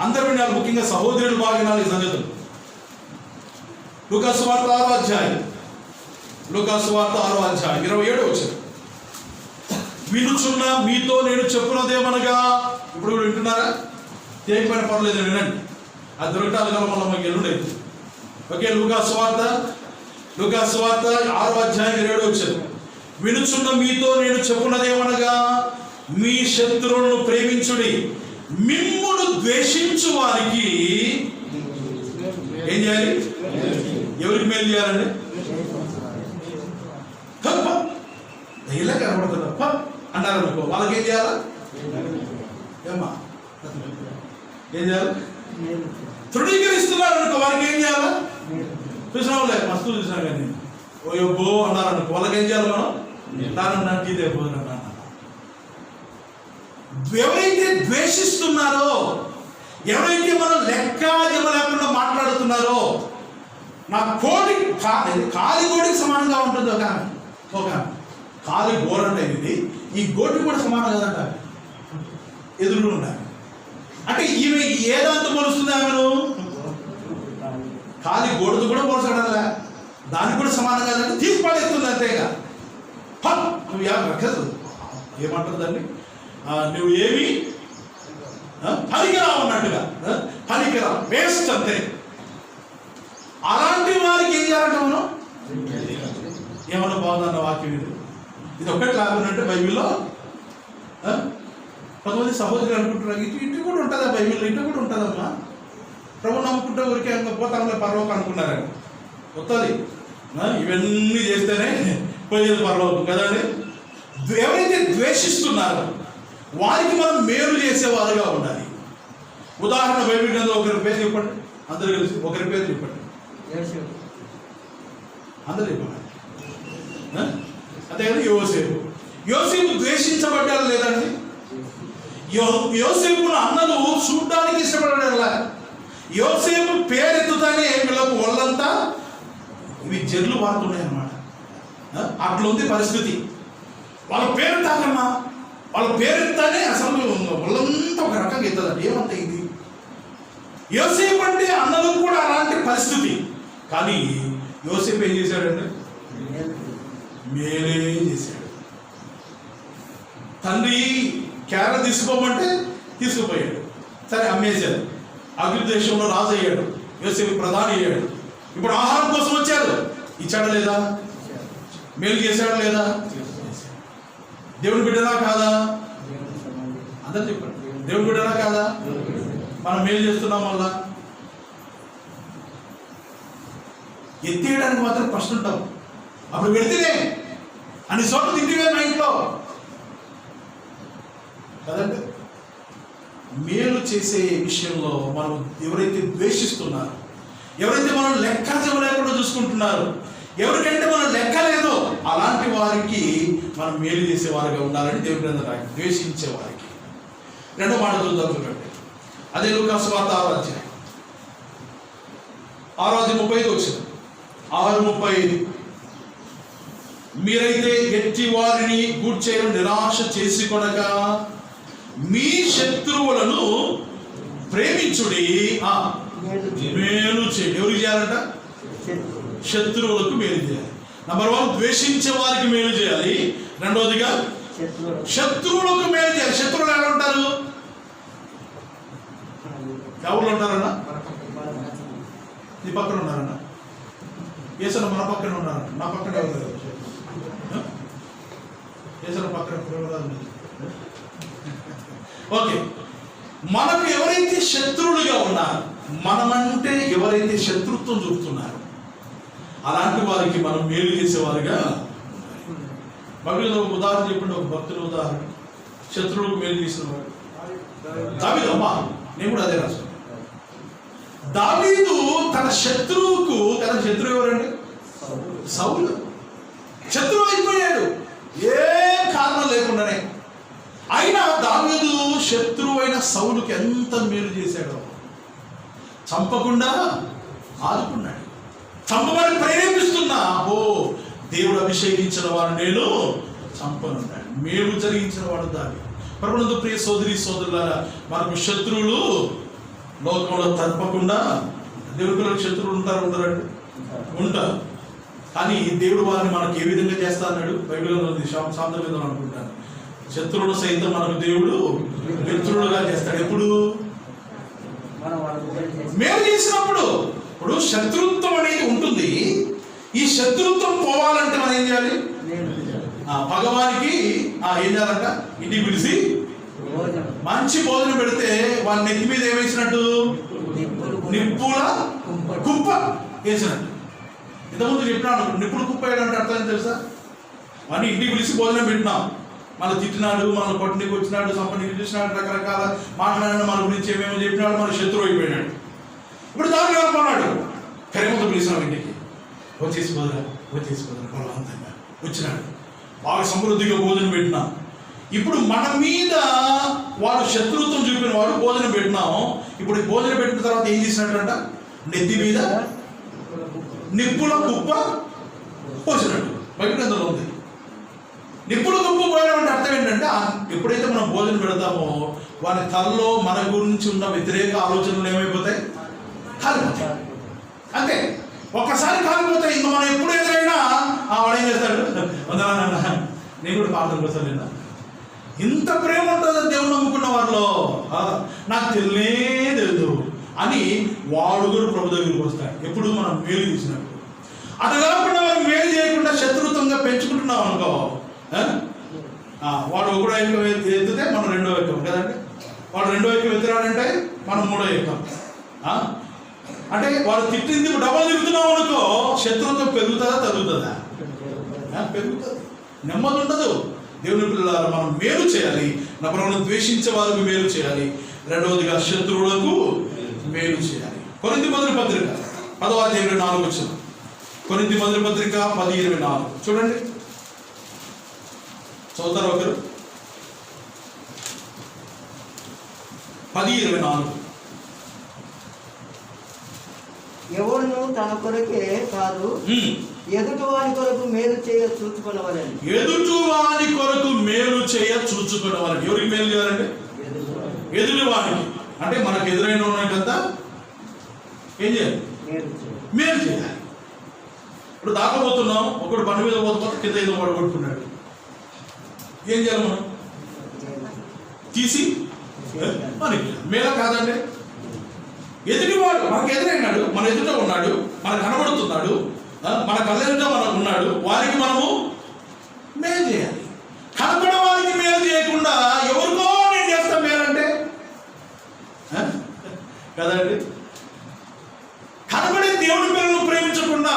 అందరూ వినాలి, ముఖ్యంగా సహోదరులు బాగా వినాలి ఈ సంగతులు. లూకా సువార్త 6వ అధ్యాయం, లూకా సువార్త 6వ అధ్యాయం 27వ వచనం. వినుచున్న మీతో నేను చెప్పున్నదేమనగా, ఇప్పుడు కూడా వింటున్నారా? చేయకపోయిన పర్లేదు, వినండి. అది దొరకటాలు కదా మళ్ళీ మాకు ఎల్లుండేది. ఓకే, లూకా సువార్త 6వ అధ్యాయం 27వ వచనం. వినుచున్న మీతో నేను చెప్పున్నదేమనగా, మీ శత్రువులను ప్రేమించుడి, మిమ్మును ద్వేషించు వారికి ఏం చేయాలి? ఎవరికి మేలు చేయాలండి? తప్ప ఇలా కనబడుతుంది తప్ప అన్నారు అనుకో, వాళ్ళకి ఏం చేయాలా? ఏమ్మా ఏం చేయాలి? తృణీకరిస్తున్నారు అనుకో, వాళ్ళకి ఏం చేయాలా? చూసినా వాళ్ళే మస్తు చూసినా కానీ ఓ బో అన్నారు అనుకో, వాళ్ళకి ఏం చేయాలి? మనం దానన్నా టీ తెపోదన్నా. ఎవరైతే ద్వేషిస్తున్నారో, ఎవరైతే మనం లెక్కాజమ లేకుండా మాట్లాడుతున్నారో, నా కోడి కాలి గోడికి సమానంగా ఉంటుంది. ఒక కాలి గోడ అంటే ఇది, ఈ గోటి కూడా సమానం కదంట, ఎదురు ఉండాలి. అంటే ఈమె ఏదంతా పోలుస్తుంది? ఆమెను కాలి గోడతో కూడా పోల్చగలరా? దానికి కూడా సమానం కదంటే తీసి పడేస్తుంది అంతేగా. నువ్వు ఏమంటారు దాన్ని? నువ్వు ఏమి పనికిరా ఉన్నట్టుగా, పనికిరా, వేస్ట్ అంతే. అలాంటి వారికి ఏం చేయాలంటే మనం ఏమన్నా బాగుందన్న వాక్యం ఇది ఒక్కటి లాగున్నట్టే బైబిల్లో. కొంతమంది సహోదరులు అనుకుంటున్నారు ఇటు కూడా ఉంటుందా బైబిల్లో? ఇటు కూడా ఉంటుందమ్మా, ప్రభు నమ్ముకుంటే ఊరికే పోతాంలో పర్వకు అనుకున్నారని వస్తుంది. ఇవన్నీ చేస్తేనే పోయేది పర్వకు కదండి. ఎవరైతే ద్వేషిస్తున్నారో వారికి మనం మేలు చేసేవారుగా ఉండాలి. ఉదాహరణ బైబిల్ గ్రంథంలో ఒకరి పేరు చెప్పండి, అందరూ కలిసి ఒకరి పేరు చెప్పండి, అందరూ చెప్పండి. అంతే కదా. యోసేపు ద్వేషించబడ్డాడు లేదండి. యోసేపును అన్నలు చూడ్డానికి ఇష్టపడ్డా. యోసేపు పేరెత్తుతానే వీళ్ళకు వాళ్ళంతా ఇవి జర్లు వాడుతున్నాయి అన్నమాట. అట్లా ఉంది పరిస్థితి. వాళ్ళ పేరు తాకమ్మా, వాళ్ళ పేరెత్తానే అసలు వాళ్ళంతా ఒక రకంగా ఎత్తుందండి. ఏమంటే ఇది యోసేపు అంటే అన్నలకు కూడా అలాంటి పరిస్థితి. కానీ యోసేపు ఏం చేశాడంటే మేలే చేశాడు. తండ్రి కేర తీసుకోమంటే తీసుకుపోయాడు. సరే అమ్మేశాడు. అగ్ని దేశంలో రాజు అయ్యాడు. యోసేపు ప్రధాని అయ్యాడు. ఇప్పుడు ఆహారం కోసం వచ్చాడు. ఇచ్చాడా లేదా? మేలు చేశాడా లేదా? దేవుని బిడ్డనా కాదా? అందరూ చెప్పండి, దేవుని బిడ్డనా కాదా? మనం మేలు చేస్తున్నాం వల్ల ఎత్తేయడానికి మాత్రం ప్రశ్న ఉంటాం. అప్పుడు పెడితేనే అన్ని చోట్ల తింటివే నా ఇంట్లో కదండి. మేలు చేసే విషయంలో మనం ఎవరైతే ద్వేషిస్తున్నారో, ఎవరైతే మనం లెక్క లేకుండా చూసుకుంటున్నారో, ఎవరికంటే మనం లెక్క లేదో అలాంటి వారికి మనం మేలు చేసేవారుగా ఉండాలని దేవుని గ్రంథం రాయి. ద్వేషించే వారికి. రెండో మాట చూద్దాం. అదే లూకా సువార్త 6:35 వచ్చింది. 6:35 మీరైతే ఎట్టి వారిని గూర్చేయడం నిరాశ చేసి కొనక మీ శత్రువులను ప్రేమించుడి. మేలు చేయండి. ఎవరికి చేయాలంట? శత్రువులకు మేలు చేయాలి. నంబర్ 1 ద్వేషించే వారికి మేలు చేయాలి. రెండవదిగా శత్రువులకు మేలు చేయాలి. శత్రువులు ఎలా ఉంటారు? ఎవరు ఉంటారన్నా? నీ పక్కన ఉన్నారన్నా? ఏసన్న మన పక్కన ఉన్నారన్న. నా పక్కన ఎవరు? ఏసన్న పక్కన. ఓకే, మనకు ఎవరైతే శత్రువులుగా ఉన్నారు, మనమంటే ఎవరైతే శత్రుత్వం చూపుతున్నారు అలాంటి వారికి మనం మేలు చేసేవారుగా. భక్తులు ఒక ఉదాహరణ చెప్పండి. ఒక భక్తుల ఉదాహరణ. శత్రువులకు మేలు చేసిన వాడు దావీదు. అమ్మా నేను కూడా అదే రాస్తాను. దావీదు తన శత్రువుకు, తన శత్రువు ఎవరండి? సౌలు. శత్రువు అయిపోయాడు ఏ కారణం లేకుండానే. అయినా దావీదు శత్రువు అయిన సౌలుకి ఎంత మేలు చేశాడో. చంపకుండా ఆదుకున్నాడు. చంపమని ప్రేరేపిస్తున్నా, ఓ దేవుడు అభిషేకించిన వాడు నేను చంపనున్నాడు. మేలు జరిగించిన వాడు దావీదు. ప్రభునందు ప్రియ సోదరి సోదరులారా, మనకు శత్రువులు లోకంలో తప్పకుండా, దేవుడి పిల్లలకు శత్రువులు ఉండరండి? ఉంటారు. కానీ దేవుడు వారిని మనకు ఏ విధంగా చేస్తా అన్నాడు? బైబిల్లో ఉంది, సాంతం మీద అనుకుంటాను. శత్రువులు సైతం మనకు దేవుడు మిత్రులుగా చేస్తాడు. ఎప్పుడు? మేలు చేసినప్పుడు. ఇప్పుడు శత్రుత్వం అనేది ఉంటుంది. ఈ శత్రుత్వం పోవాలంటే మనం ఏం చేయాలి? భగవానికి ఏం చేయాలంట? ఇంటికి పిలిచి మంచి భోజనం పెడితే వాళ్ళ నెత్తి మీద ఏమేసినట్టు? నిప్పుల కుప్ప వేసినట్టు. ఇంతకుముందు చెప్పినాను, నిప్పుల కుప్ప వేయడానికి అర్థం తెలుసా? వాడిని ఇంటికి పిలిచి భోజనం పెట్టినాం. మనం తిట్టినాడు, మనం కొట్టనికి వచ్చినాడు, సంపనికి చూసినాడు, రకరకాల మాట్లాడినాడు, మన గురించి ఏమేమో చెప్పినాడు, మన శత్రువు అయిపోయినాడు. ఇప్పుడు దాన్ని అనుకున్నాడు, కరిమంతో పిలిచినాం ఇంటికి. వచ్చేసి పోదురా బలవంతంగా వచ్చినాడు. బాగా సమృద్ధిగా భోజనం పెట్టినాం. ఇప్పుడు మన మీద వాడు శత్రుత్వం చూపిన వాడు భోజనం పెట్టినాము. ఇప్పుడు భోజనం పెట్టిన తర్వాత ఏం చేసినట్టంట? నెత్తి మీద నిప్పుల కుప్ప పోసినట్టు. బయట అందులో ఉంది. నిప్పుల కుప్ప పోయడం అంటే అర్థం ఏంటంటే, ఎప్పుడైతే మనం భోజనం పెడతామో వారి తలలో మన గురించి ఉన్న వ్యతిరేక ఆలోచనలు ఏమైపోతాయి? కాలిపోతాయి. అంతే. ఒక్కసారి కాలిపోతాయి. ఇంకా మనం ఎప్పుడు ఎదురైనా వాడు ఏం చేస్తాడు? నేను కూడా ప్రార్థన చేస్తాను. ఇంత ప్రేమ ఉంటుందో దేవుడు నమ్ముకున్న వారిలో, నాకు తెలియదు అని వాడు కూడా ప్రభు దగ్గరికి వస్తాడు. ఎప్పుడు మనం మేలు చేసినప్పుడు. అటు కాకుండా మనం మేలు చేయకుండా శత్రుత్వంగా పెంచుకుంటున్నాం అనుకో, వాడు ఒకడో ఎక్కం ఎత్తితే మనం రెండో ఎక్కం కదండి. వాడు రెండో ఎక్కం ఎత్తిరాడంటే మనం మూడో ఎక్కం. అంటే వాడు తిట్టింది డబల్ తిరుగుతున్నాం అనుకో, శత్రుత్వం పెరుగుతుందా తగ్గుతుందా? పెరుగుతుంది. నెమ్మది ఉండదు. దేవుని పిల్లలారా, మనం మేలు చేయాలి. మనం ద్వేషించే వారికి మేలు చేయాలి. రెండవదిగా శత్రువులకు మేలు చేయాలి. కొరింథీ మొదటి పత్రిక 10వ అధ్యాయం 4 వచ్చిన. కొరింథీ మొదటి పత్రిక 10:24 చూడండి. చదువుతారు ఒకరు? 10:24. ఎవడును తన కొరకే కాదు ఎదుటి వాని కొరకు మేలు చేయ చూచుకున్నవారని. ఎదుటి వాని కొరకు మేలు చేయ చూచుకున్నవారని. ఎవరికి మేలు చేయాలండి? ఎదుటి వానికి. అంటే మనకు ఎదురైన ఉన్నదంతా ఏం చేయాలి? మేలు చేయాలి. ఇప్పుడు దాకపోతున్నాం, ఒకడు బండి మీద పోతే కింద ఏదో వాడు కొట్టుకున్నాడు, ఏం చేయాలి? మనం తీసి మనకి మేల కాదండి. ఎదుటివాడు మనకు ఎదురైనాడు, మన ఎదుట ఉన్నాడు, మనకు కనబడుతున్నాడు, మన కళ్ళ ఎదుట మనకు ఉన్నాడు, వారికి మనము మేలు చేయాలి. కనపడే వారికి మేలు చేయకుండా ఎవరికో నేను చేస్తా మేలంటే కదండి. కనబడే దేవుడి పిల్లలను ప్రేమించకుండా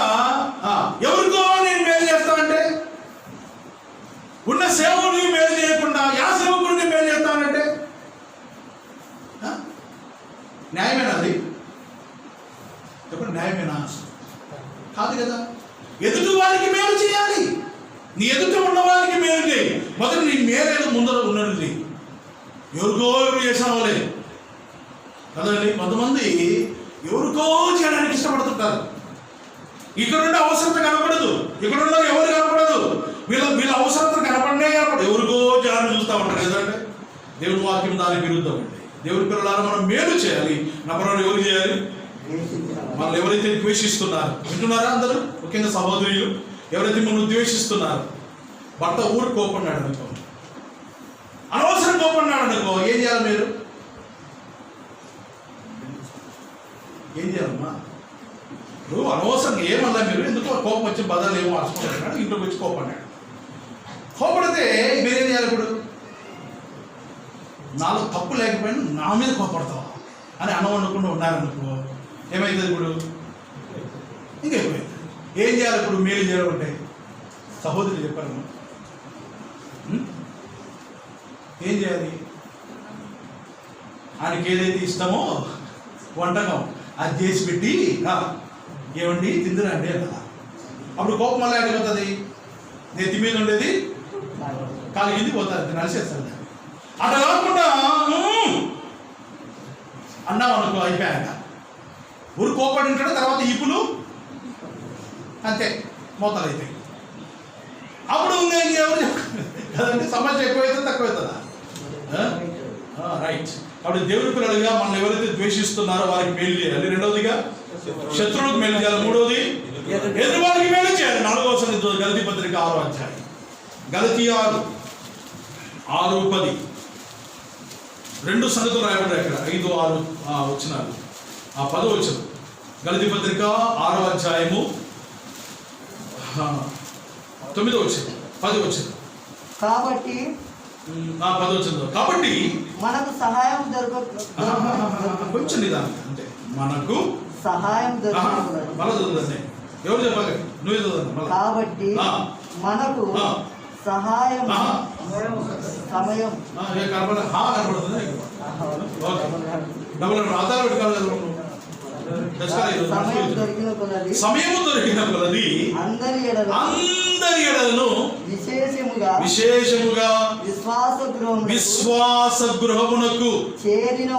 ఎవరికో నేను మేలు చేస్తానంటే, ఉన్న సేవకుడికి మేలు చేయకుండా యా సేవకుడికి మేలు చేస్తానంటే న్యాయమేనా? అది చెప్పండి, న్యాయమేనా? కాదు కదా. ఎదుటి వారికి మేలు చేయాలి. నీ ఎదుట ఉన్న వారికి మేలు చేయి. మొదటి నీ మేలేదో ముందర ఉన్నది. ఎవరికో ఎవరు చేసిన వాళ్ళే కదండి. కొంతమంది ఎవరికో చేయడానికి ఇష్టపడుతుంటారు. ఇక్కడుండే అవసరత కనపడదు, ఇక్కడున్న ఎవరు కనపడదు, వీళ్ళ అవసరత కనపడనే కనపడదు. ఎవరికో జనాన్ని చూస్తూ ఉంటారు కదండి. దేవుని వాక్యం దానికి విరుద్ధం అండి. దేవుని పిల్లలారా మనం మేలు చేయాలి. నమ్మరాలు ఎవరు చేయాలి? వాళ్ళు ఎవరైతే ద్వేషిస్తున్నారు, వింటున్నారా అందరూ? ముఖ్యంగా సహోదరులు ఎవరైతే మనం ద్వేషిస్తున్నారు, భర్త ఊరు కోపన్నాడు అనుకో, అనవసరం కోపన్నాడు అనుకో, ఏం చేయాలి? మీరు ఏం చేయాలమ్మా? ఇప్పుడు అనవసరంగా ఏమన్నా మీరు ఎందుకో కోపం వచ్చి బదాలు ఏమో అరుచుకుంటున్నాడు, ఇంట్లోకి వచ్చి కోపన్నాడు. కోపడితే మీరేం చేయాలి? ఇప్పుడు నాలో తప్పు లేకపోయినా నా మీద కోపడతావా అని అన్నం వండకుండా ఉన్నారనుకో, ఏమైతుంది? ఇప్పుడు ఇంకెక్కువైంది. ఏం చేయాలి? ఇప్పుడు మేలు చేయాలంటే సహోదరులు చెప్పారు, ఏం చేయాలి? ఆయనకి ఏదైతే ఇష్టమో వంటకం అది చేసి పెట్టి, ఏమండి తిందిరండి అలా. అప్పుడు కోపం మళ్ళీ అడిగిపోతుంది. నెత్తి మీద ఉండేది కాలు కింది పోతుంది, నడిచేస్తుంది. అట్లా కాకుండా అన్నాం అనుకో, అయిపోయాక ఊరు కోపడి ఉంటాడు. తర్వాత ఈపులు అంతే మోతాలు అవుతాయి. అప్పుడు ఎవరు కదండి, సమస్య ఎక్కువైతే తక్కువవుతుందా? రైట్. కాబట్టి దేవుడి పిల్లలుగా మనం ఎవరైతే ద్వేషిస్తున్నారో వారికి మేలు చేయాలి. రెండవదిగా శత్రువులకు మేలు చేయాలి. మూడవది ఎదురు వారికి మేలు చేయాలి. 4వ వచనం గలతీ పత్రిక 6వ అధ్యాయం, గలతీ 6:10. 2 సంగతులు రాయబడ్డాయి అక్కడ, 5, 6 వచనాలు. 10వ వచనం గలతీ పత్రిక 6వ అధ్యాయము 9వ వచనం, 10వ వచనం. కాబట్టి 10వ వచనం. కాబట్టి మనకు సహాయం కొంచెం నిదానం అంటే మనకు సహాయం మళ్ళా చదువుతుంది. ఎవరు చెప్పాలి? నువ్వే చదువు. కాబట్టి మనకు సహాయం సమయం కనపడుతుంది. డబుల్ ఆధార్ పెట్టుకోవాలి. సమయము దొరికిన కొలది అందరి ఎడలను విశేషముగా విశ్వాస గృహమునకు చేరిన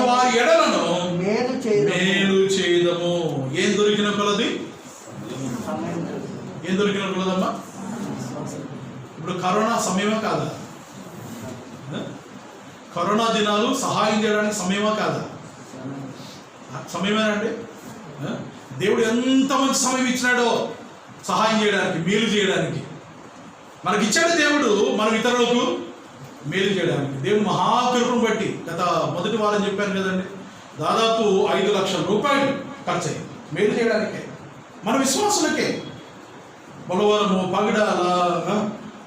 వారి ఎడలను మేలు చేయదము. ఏం దొరికిన కొలది? ఏం దొరికిన కొలదమ్మా? ఇప్పుడు కరోనా సమయమా కాదా? కరోనా దినాలు సహాయం చేయడానికి సమయమా కాదా? సమయమేనండి. దేవుడు ఎంత మంచి సమయం ఇచ్చినాడో సహాయం చేయడానికి, మేలు చేయడానికి. మనకి ఇచ్చాడు దేవుడు, మనం ఇతరులకు మేలు చేయడానికి. దేవుడు మహాకృపను బట్టి గత మొదటి వారం చెప్పాను కదండి, దాదాపు 5 లక్షల రూపాయలు ఖర్చు అయ్యింది మేలు చేయడానికే, మన విశ్వాసులకే. బొలవరము, పగడాల,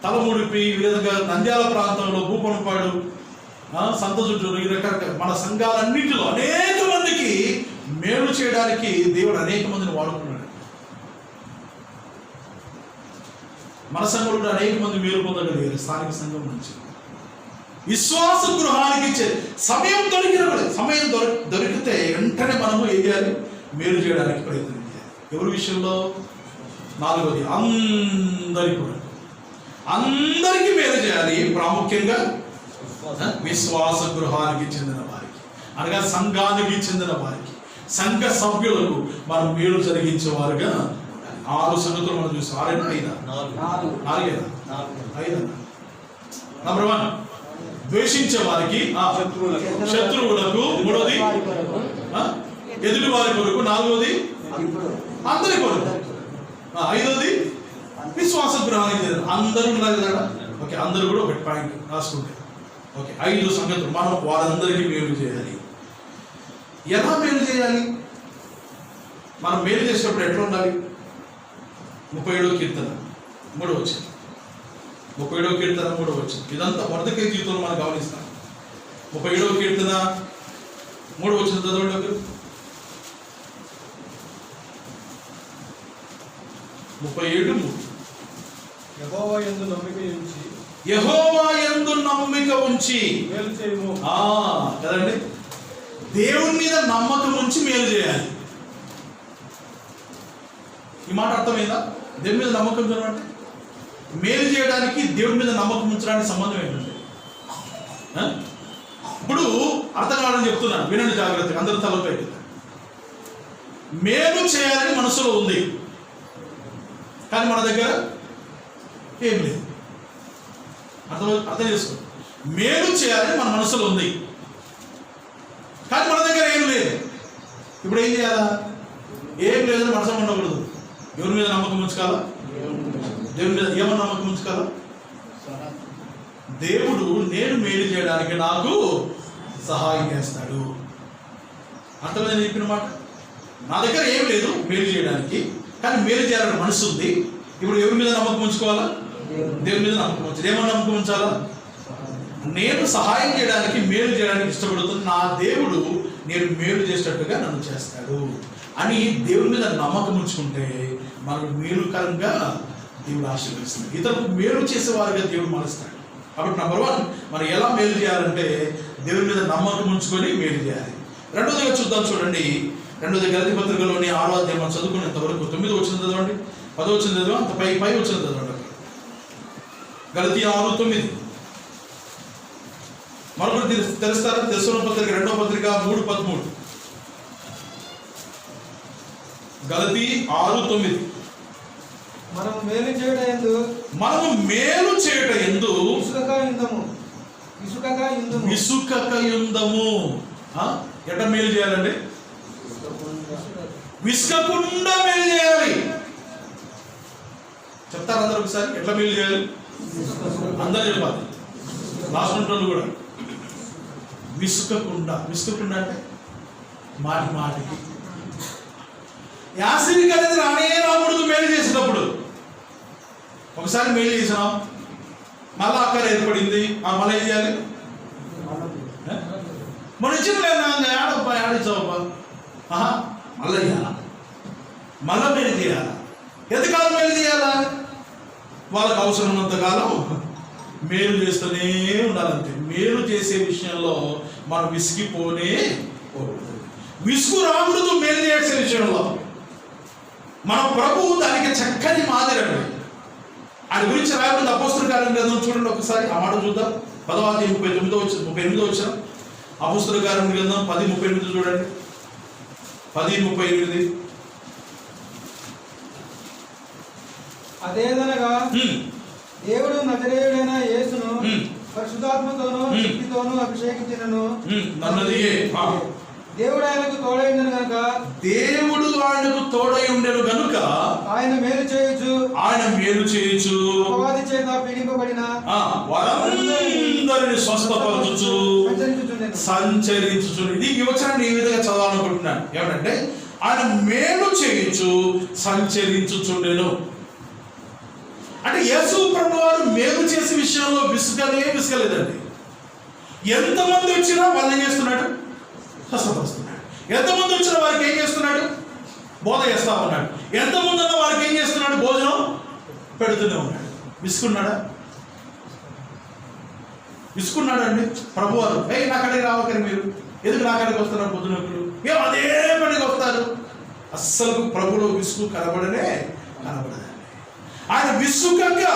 తలముడిపి, ఈ విధంగా నంద్యాల ప్రాంతంలో, భూపనపాడు, సంత చుట్టూరు, ఈ రకరకాల మన సంఘాలన్నింటిలో అనేక మందికి మేలు చేయడానికి దేవుడు అనేక మందిని వాడుకున్నాడు. మన సంఘంలో అనేక మంది మేలు పొందగలిగారు స్థానిక సంఘం నుంచి. విశ్వాస గృహానికి సమయం దొరికితే వెంటనే మనము ఏం చేయాలి? మేలు చేయడానికి ప్రయత్నం చేయాలి. ఎవరి విషయంలో? 4వది అందరి కూడా. అందరికీ మేలు చేయాలి, ప్రాముఖ్యంగా విశ్వాస గృహానికి చెందిన వారికి, అనగా సంఘానికి చెందిన వారికి, సంఘ సభ్యులకు మనం మేలు జరిగించేవారుగా. 6 సంగతులు మనం చూసాం. 6 5 నంబర్ 1 ద్వేషించే వారికి, శత్రువులకు, 3వది ఎదుటి వారి కొరకు, 4వది అందరి కొరకు, 5వది విశ్వాస గృహానికి అందరూ ఉన్నారు కదా. ఓకే, అందరూ కూడా ఒక పాయింట్ రాసుకుంటే. ఓకే, 5 సంగతులు మనం వారందరికీ మేలు చేయాలి. ఎలా మేలు చేయాలి? మనం మేలు చేసేటప్పుడు ఎట్లా ఉండాలి? 37వ కీర్తన 3వ వచనం, 37వ కీర్తన 3వ వచనం. ఇదంతా మొదటి జీవితంలో మనం గమనిస్తాం. 37వ కీర్తన 3వ వచనం చదవండి. 37:3. యెహోవా యందు నమ్మిక ఉంచి మేలు చేయుము. కదండి, దేవుని మీద నమ్మకం ఉంచి మేలు చేయాలి. ఈ మాట అర్థమైందా? దేవుని మీద నమ్మకం ఉంచడం అంటే మేలు చేయడానికి దేవుని మీద నమ్మకం ఉంచడానికి సంబంధం ఏంటంటే, ఇప్పుడు అర్థం కావాలని చెప్తున్నాను, వినండి జాగ్రత్తగా, అందరూ తలపై. మేలు చేయాలని మనసులో ఉంది, కానీ మన దగ్గర ఏం లేదు. అర్థం చేసుకో. మేలు చేయాలని మన మనసులో ఉంది, కానీ మన దగ్గర ఏం లేదు. ఇప్పుడు ఏం చేయాలా? ఏం లేదని మనసు ఉండకూడదు. ఎవరి మీద నమ్మకం ఉంచుకోవాలా? దేవుని మీద ఏమన్నా నమ్మకం ఉంచుకోవాలా? దేవుడు నేను మేలు చేయడానికి నాకు సహాయం చేస్తాడు. అర్థమైంది నేను చెప్పిన మాట? నా దగ్గర ఏం లేదు మేలు చేయడానికి, కానీ మేలు చేయాలని మనసు ఉంది. ఇప్పుడు ఎవరి మీద నమ్మకం ఉంచుకోవాలా? దేవుని మీద నమ్మకం ఉంచాలి. ఏమన్నా నమ్మకం ఉంచాలా? నేను సహాయం చేయడానికి, మేలు చేయడానికి ఇష్టపడుతున్న నా దేవుడు నేను మేలు చేసేటట్టుగా నన్ను చేస్తాడు అని దేవుని మీద నమ్మకం ఉంచుకుంటే మనకు మేలుకరంగా దేవుడు ఆశీర్వదిస్తాడు. ఇతరులకు మేలు చేసేవారుగా దేవుడు మారుస్తాడు. కాబట్టి నంబర్ 1 మనం ఎలా మేలు చేయాలంటే దేవుని మీద నమ్మకం ఉంచుకొని మేలు చేయాలి. రెండోదిగా చూద్దాం, చూడండి. 2వ గలతీ పత్రికలోని 6వ అధ్యాయం మనం చదువుకునేంత వరకు 9వ వచనం చదవండి, 10వ వచనం చదవండి, అంత పై వచనం చదవండి. గలతీ 6:9. మరొకటి తెలుస్తారా? తెస్సలోనికీయుల పత్రిక 2వ పత్రిక 3:13. గలతీ 6:9. మనము మేలు చేయుట యందు విసుకక యుందము. ఎట్లా మేలు చేయాలండి? విసుకకుండా మేలు చేయాలి. చెప్తారు అందరూ ఒకసారి, ఎట్లా మేలు చేయాలి? అందరూ చెప్పాలి, లాస్ట్ ఉంటారు కూడా. విసుకకుండా అంటే మాటికి యాసిరిక్ అనేది రానే రాకూడదు. మేలు చేసేటప్పుడు ఒకసారి మేలు చేసినాం, మళ్ళా అక్కడ ఏర్పడింది, మళ్ళీ ఏం చేయాలి? మన ఇచ్చిన ఏడబ్బా ఏడిచ్చావబ్బా, మళ్ళీ చేయాలా? మళ్ళా మేలు చేయాలా? ఎంతకాలం మేలు చేయాలా? వాళ్ళకు అవసరం ఉన్నంతకాలం మేలు చేస్తూనే ఉండాలంటే. మేలు చేసే విషయంలో మనం విసిగిపోనే విసుగు రాకూడదు. మేలు చేసే విషయంలో మన ప్రభువు దానికి చక్కని మాదిరండి. ఆయన గురించి రాయబడింది అపోస్తలుల కార్యం గ్రంథం చూడండి ఒకసారి, ఆ మాట చూద్దాం. 10వ అధ్యాయం 38వ వచనం. అపోస్తలుల కార్యం గ్రంథం 10:38 చూడండి. 10:38. అదేదనగా దేవుడు నజరేయుడైన యేసును పరిశుద్ధాత్మతోనూ శక్తితోనూ అభిషేకించినను దేవుడు ఆయనకు తోడై ఉండెను గనుక ఆయన మేలు చేయుచు అపవాది చేత పీడింపబడిన వారందరిని స్వస్థపరచుచు సంచరించుచు. ఇది ఈ వచనాన్ని ఈ విధంగా చదవాలనుకుంటున్నాను. ఏమంటే ఆయన మేలు చేయుచు సంచరించుచుండెను అంటే యేసు ప్రభువారు మేలు చేసే విషయంలో విసుగలేదండి. ఎంతమంది వచ్చినా వాళ్ళు ఏం చేస్తున్నాడు? స్వస్థపరుస్తున్నాడు. ఎంతమంది వచ్చినా వారికి ఏం చేస్తున్నాడు? బోధ చేస్తా ఉన్నాడు. ఎంతమంది ఉన్నా వారికి ఏం చేస్తున్నాడు? భోజనం పెడుతూనే ఉన్నాడు. విసుకున్నాడండి ప్రభువారు. నా కడికి రావకని మీరు ఎందుకు నా కడికి వస్తున్నారు? పొద్దునొక్కులు ఏం అదే పనికి వస్తారు. అస్సలు ప్రభులో విసుగు కనబడదండి. ఆయన విసుగంగా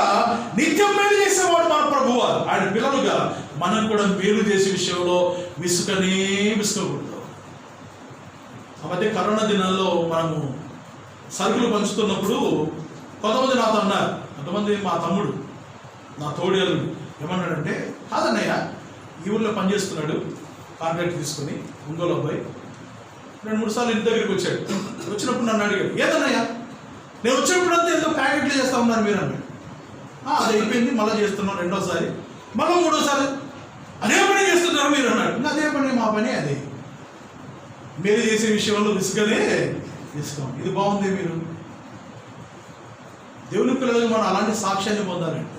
నిత్యం మేలు చేసేవాడు మన ప్రభువు. ఆయన పిల్లలుగా మనం కూడా మేలు చేసే విషయంలో విసుగకూడదు. ఆ మధ్య కరోనా దినాల్లో మనము సరుకులు పంచుతున్నప్పుడు కొంతమంది నాతో అన్నారు, కొంతమంది మా తమ్ముడు నా తోడేళ్ళు ఏమన్నాడంటే, కాదన్నయ్య ఈ ఊళ్ళో పనిచేస్తున్నాడు కాంట్రాక్ట్ తీసుకుని ఒంగోలు అబ్బాయి 2-3 సార్లు ఇంటి దగ్గరికి వచ్చాడు. వచ్చినప్పుడు నన్ను అడిగాడు, ఏదన్నయ్య నేను వచ్చినప్పుడంతా ఏదో ప్యాకెట్లు చేస్తా ఉన్నారు మీరు అన్నాడు. అది అయిపోయింది, మళ్ళీ చేస్తున్నాం రెండోసారి, మళ్ళీ మూడోసారి అదే పని చేస్తున్నారు మీరు అన్నాడు. ఇంకా అదే పని, మా పని అదే. మేలు చేసే విషయంలో విసుగనే తీసుకోం. ఇది బాగుంది. మీరు దేవుని పిల్లలు మనం అలాంటి సాక్ష్యాన్ని పొందాలంటే,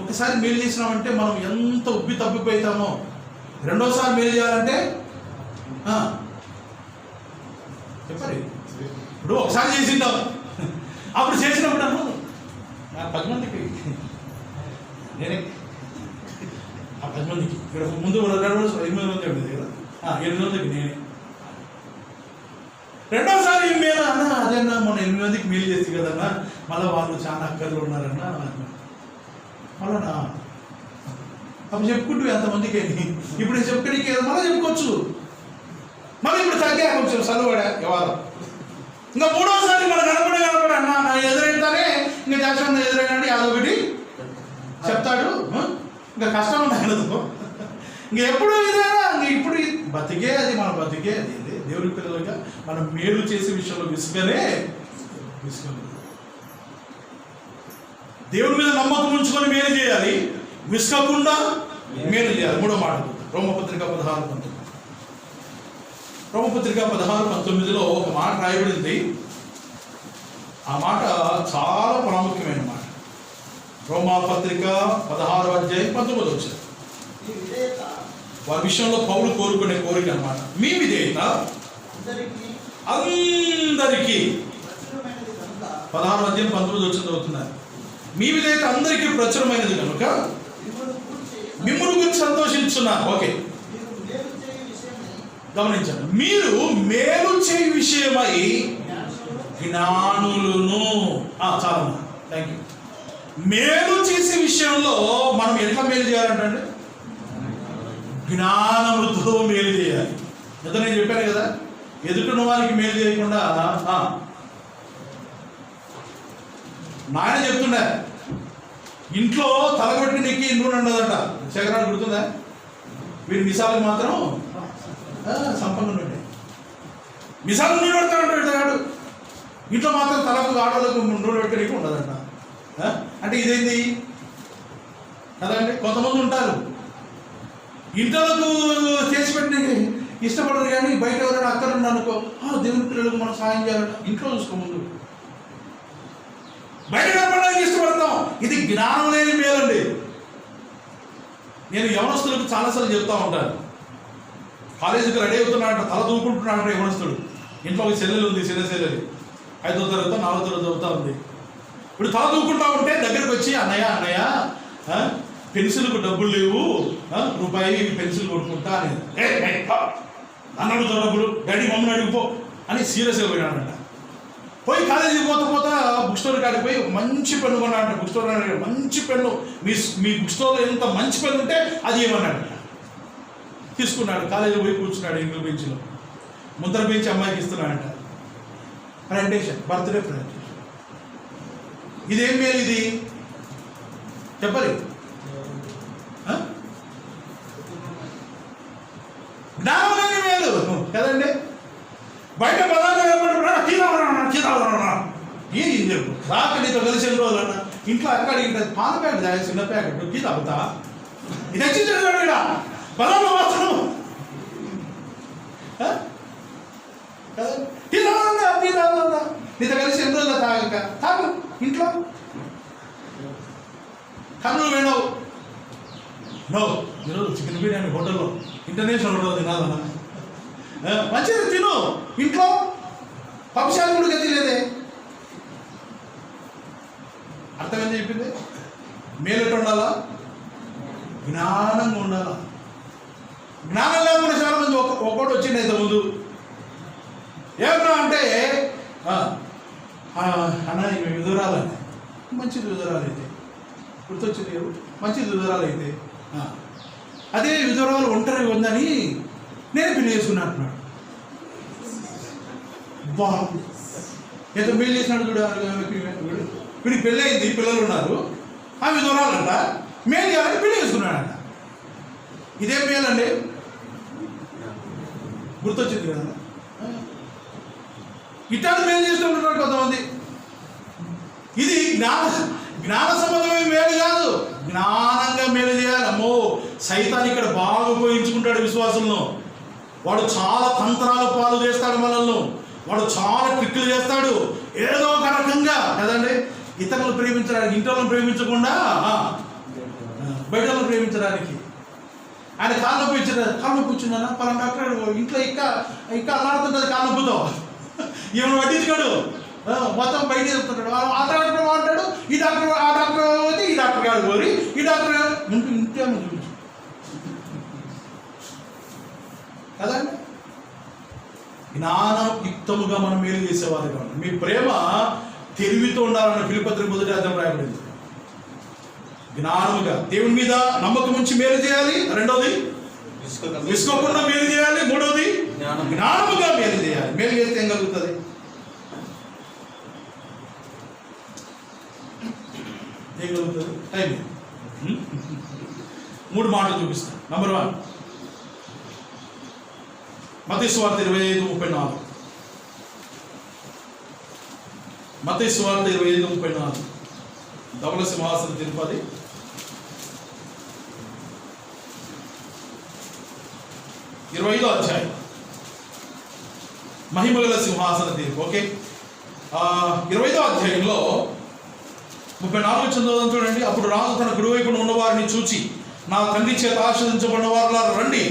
ఒకసారి మేలు చేసినామంటే మనం ఎంత తప్పిపోతామో రెండోసారి మేలు చేయాలంటే చెప్పాలి. ఇప్పుడు ఒకసారి చేసింటాం, అప్పుడు చేసినప్పుడు అను 10 మందికి నేనే 10 మందికి ఇక్కడ ముందు 8 మంది ఉండేది కదా, 8 మందికి నేనే. రెండోసారి మేలు అన్న అదేనా మన 8 మందికి మేలు చేసి కదన్నా, మళ్ళీ వాళ్ళు చాలా అక్కర్లు ఉన్నారన్నా, మళ్ళా అప్పుడు చెప్పుకుంటూ ఎంతమందికి ఇప్పుడు చెప్పుకోనికి మళ్ళీ చెప్పుకోవచ్చు. మళ్ళీ ఇప్పుడు తగ్గా కొంచెం చదువుడా ఎవరు ఇంకా మూడోసారి మన కనపడే అన్న నా ఎదురైతానే ఇంకా జాక్సన్ ఎదురైనాడు అదొకటి చెప్తాడు. ఇంకా కష్టం ఉండదు. ఇంక ఎప్పుడు ఇదేనా ఇప్పుడు బతికే అది మన బతికే అది. దేవుని పిల్లలుగా మనం మేలు చేసే విషయంలో విసుగనే. దేవుని మీద నమ్మకం ఉంచుకొని మేలు చేయాలి, విసుగకుండా మేలు చేయాలి. 3వ మాట రోమపత్రిక 16:19. రోమపత్రిక 16:19లో ఒక మాట రాయబడింది. ఆ మాట చాలా ప్రాముఖ్యమైన మాట. రోమపత్రిక 16:19 వారి విషయంలో పౌలు కోరుకునే కోరిక అన్నమాట. మీ విధేయత అందరికీ 16:19 చదువుతున్నారు. మీ విధేయత అందరికీ ప్రచురమైనది కనుక మిమ్మల్ని గురించి సంతోషించున్నారు. ఓకే, గమనించండి. మీరు మేలు చేయ విషయమై జ్ఞానులను. చాలా థ్యాంక్ యూ. మేలు చేసే విషయంలో మనం ఎట్లా మేలు చేయాలంటే జ్ఞానముతో మేలు చేయాలి. ఎంత నేను చెప్పాను కదా, ఎదుటిన వారికి మేలు చేయకుండా. నాయన చెప్తుండే, ఇంట్లో తలగొట్టి నెక్కి నూనె ఉండదట. శేఖరాన్ని గుర్తుందా? వీడి మిసాలకు మాత్రం సంపన్నుడు ఉండే మిసాలు నూనె పెడతాడు. ఇంట్లో మాత్రం తలకు ఆడవాళ్ళకు నూనె పెట్టడానికి ఉండదట. అంటే ఇదేంది కదండి. కొంతమంది ఉంటారు ఇంట్లోకు చేసి పెట్టి ఇష్టపడరు, కానీ బయట ఎవరైనా అక్కడ అనుకో దేవుని పిల్లలకు మనం సాయం చేయాలంట. ఇంట్లో చూసుకో ముందు, బయట కనపడడానికి ఇష్టపడతాం. ఇది జ్ఞానం లేని మేలండి. నేను యవనస్తులకు చాలాసార్లు చెప్తా ఉంటాను. కాలేజీకి రెడీ అవుతున్నాడంట, తల దూకుంటున్నాడంట యవనస్తుడు. ఇంట్లో ఒక చెల్లెలు ఉంది, చిన్న చెల్లెలు 5వ తరగతి 4వ తరగతి చదువుతా ఉంది. ఇప్పుడు తల దూకుంటా ఉంటే దగ్గరకు వచ్చి, అన్నయ్య పెన్సిల్కు డబ్బులు లేవు, రూపాయి పెన్సిల్ కొనుక్కుంటా అని. నన్ను అడుగుతావు డబ్బులు, డాడీ మమ్మల్ని అడిగిపో అని సీరియస్గా పోయినాడంట. పోయి కాలేజీకి పోతా బుక్ స్టోర్ కాడికి పోయి ఒక మంచి పెన్ను కొన్నాడంట. బుక్ స్టోర్ మంచి పెన్ను, మీ బుక్ స్టోర్లో ఎంత మంచి పెన్ను ఉంటే అది ఏమన్నాడు. తీసుకున్నాడు, కాలేజీలో పోయి కూర్చున్నాడు ఇంగ్లీష్ బెంచ్లో. ముద్ర బెంచ్ అమ్మాయికి ఇస్తున్నాడంట. Presentation, birthday presentation. ఇదేం మేలు ఇది చెప్పాలి. జ్ఞానం లేని మేలు కదండి. బయట రాక నీతో కలిసి ఎన్ని రోజులు అన్నా ఇంట్లో అక్కడికి పాల ప్యాకెట్ తాగా, చిన్న ప్యాకెట్ టీ తాగుతా. ఇది తెచ్చించాడు ఇక్కడ బలంలో మాత్రం టీ తాగుతా. నీతో కలిసి ఎన్ని రోజులు తాగక తాగు ఇంట్లో. కన్నులు వేణవు ఈరోజు చికెన్ బిర్యానీ హోటల్లో, ఇంటర్నేషనల్ హోటల్ తినాలన్నా మంచిది తిను. ఇంట్లో పక్షాలు కూడా గతి లేదే. అర్థమైంది చెప్పింది. మేలెట్టు ఉండాలా? జ్ఞానంగా ఉండాలా. జ్ఞానం లేకుండా చాలా మంది ఒకటి వచ్చింది అయితే ముందు ఏమన్నా అంటే అన్న ఇవి విధురాలని, మంచిది విధురాలైతే గుర్తొచ్చింది ఎవరు, మంచిది విధురాలైతే అదే విధురాలు ఒంటరి ఉందని నేను పెళ్లి చేసుకున్నా అంటున్నాడు. బాబు ఎంత పెళ్లి చేసినాడు చూడ, వీడికి పెళ్ళి అయింది, పిల్లలు ఉన్నారు, ఆ విధురాలంట మేలు చేయాలని పెళ్లి చేసుకున్నాడంట. ఇదేం మేలండి? గుర్తొచ్చింది కదా. ఇట్లాంటి మేలు చేస్తున్నటువంటి కొంతమంది. ఇది జ్ఞాన సంబంధమైన మేలు కాదు, జ్ఞానంగా మేలు చేయాలి. అమ్మో, సైతాన్ ఇక్కడ బాగా ఉపయోగించుకుంటాడు విశ్వాసంలో. వాడు చాలా తంత్రాలు పాలు చేస్తాడు మనల్ని, వాడు చాలా ట్రిక్కులు చేస్తాడు ఏదో ఒక రకంగా కదండి. ఇతరులను ప్రేమించడానికి, ఇంటర్లను ప్రేమించకుండా బయట ప్రేమించడానికి. ఆయన కాళ్ళ నొప్పి ఇచ్చారు, కాళ్ళ నొప్పి వచ్చిందన్న పలానా డాక్టర్ ఇంట్లో ఇంకా అల్లాడుతుంటుంది కాళ్ళ నొప్పితో, ఏమైనా పట్టించుకోడు, మొత్తం బయట చెప్తుంటాడు. ఆ డాక్టర్ అంటాడు, ఈ డాక్టర్ ఆ డాక్టర్ అయితే ఈ డాక్టర్ గారు కోరి ఈ డాక్టర్ ఇంకేమో చూపించు కదండి. జ్ఞానయుక్తముగా మనం మేలు చేసేవారు కాదు. మీ ప్రేమ తెలివితో ఉండాలన్న ఫిలిప్పీ మొదటి అర్థం రాయబడింది. జ్ఞానముగా దేవుని మీద నమ్మకం ఉంచి మేలు చేయాలి. రెండోది విసుకోకుండా మేలు చేయాలి. మూడోది జ్ఞానముగా మేలు చేయాలి. మేలు చేస్తే ఏం కలుగుతుంది? ఏం కలుగుతుంది? టైం 3 మాటలు చూపిస్తాను. నంబర్ 1 మత్తయి సువార్త 25:34. మత్తయి సువార్త 25:34. ధవళ సింహాసన తిరుపతి 25వ అధ్యాయం మహిమగల సింహాసన తీర్పు. ఓకే, 25వ అధ్యాయంలో 34 చదువుదాం చూడండి. అప్పుడు రాజు తన కుడివైపున ఉన్నవారిని చూచి, నా తండ్రి చేత ఆశ్రదించబడిన వారులా రండి,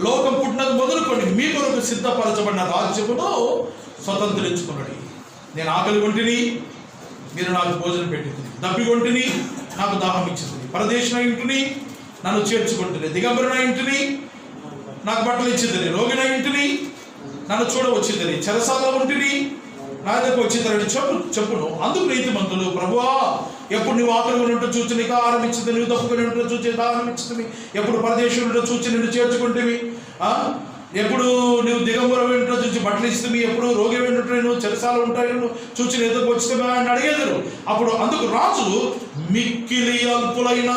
లోకం పుట్టినది మొదలుకొని మీ కొరకు సిద్ధపరచబడిన రాజ్యమును స్వతంత్రించుకున్నది. నేను ఆకలి కొంటిని, మీరు నాకు భోజనం పెట్టింది, దప్పికొంటిని, నాకు దాహం ఇచ్చింది, పరదేశిన ఇంటిని, నన్ను చేర్చుకుంటుంది, దిగంబరిన ఇంటిని, నాకు బట్టలు ఇచ్చిందని, రోగిన ఇంటిని, నన్ను చూడవచ్చిందని, చెరసాల ఉంటిని, నా దగ్గరకు వచ్చిందని చెప్పును. అందుకు నీతిమంతులు, ప్రభువా, ఎప్పుడు నువ్వు ఆకలి ఉంటూ చూచి నీకు ఆహారం ఇచ్చింది, నువ్వు తప్పుకొని ఉంటూ చూచి దాహం ఇచ్చింది, ఎప్పుడు పరదేశంలో చూచి నిన్ను చేర్చుకుంటేవి, ఎప్పుడు నువ్వు దిగంబర వెంటో చూసి బట్టలు ఇస్తుంది, ఎప్పుడు రోగి వెంట నువ్వు చెరసాల ఉంటాయి నువ్వు చూచి ఎదురుకు వచ్చితే అని అడిగేదారు. అప్పుడు అందుకు రాజు, మిక్కిలి అల్పులైన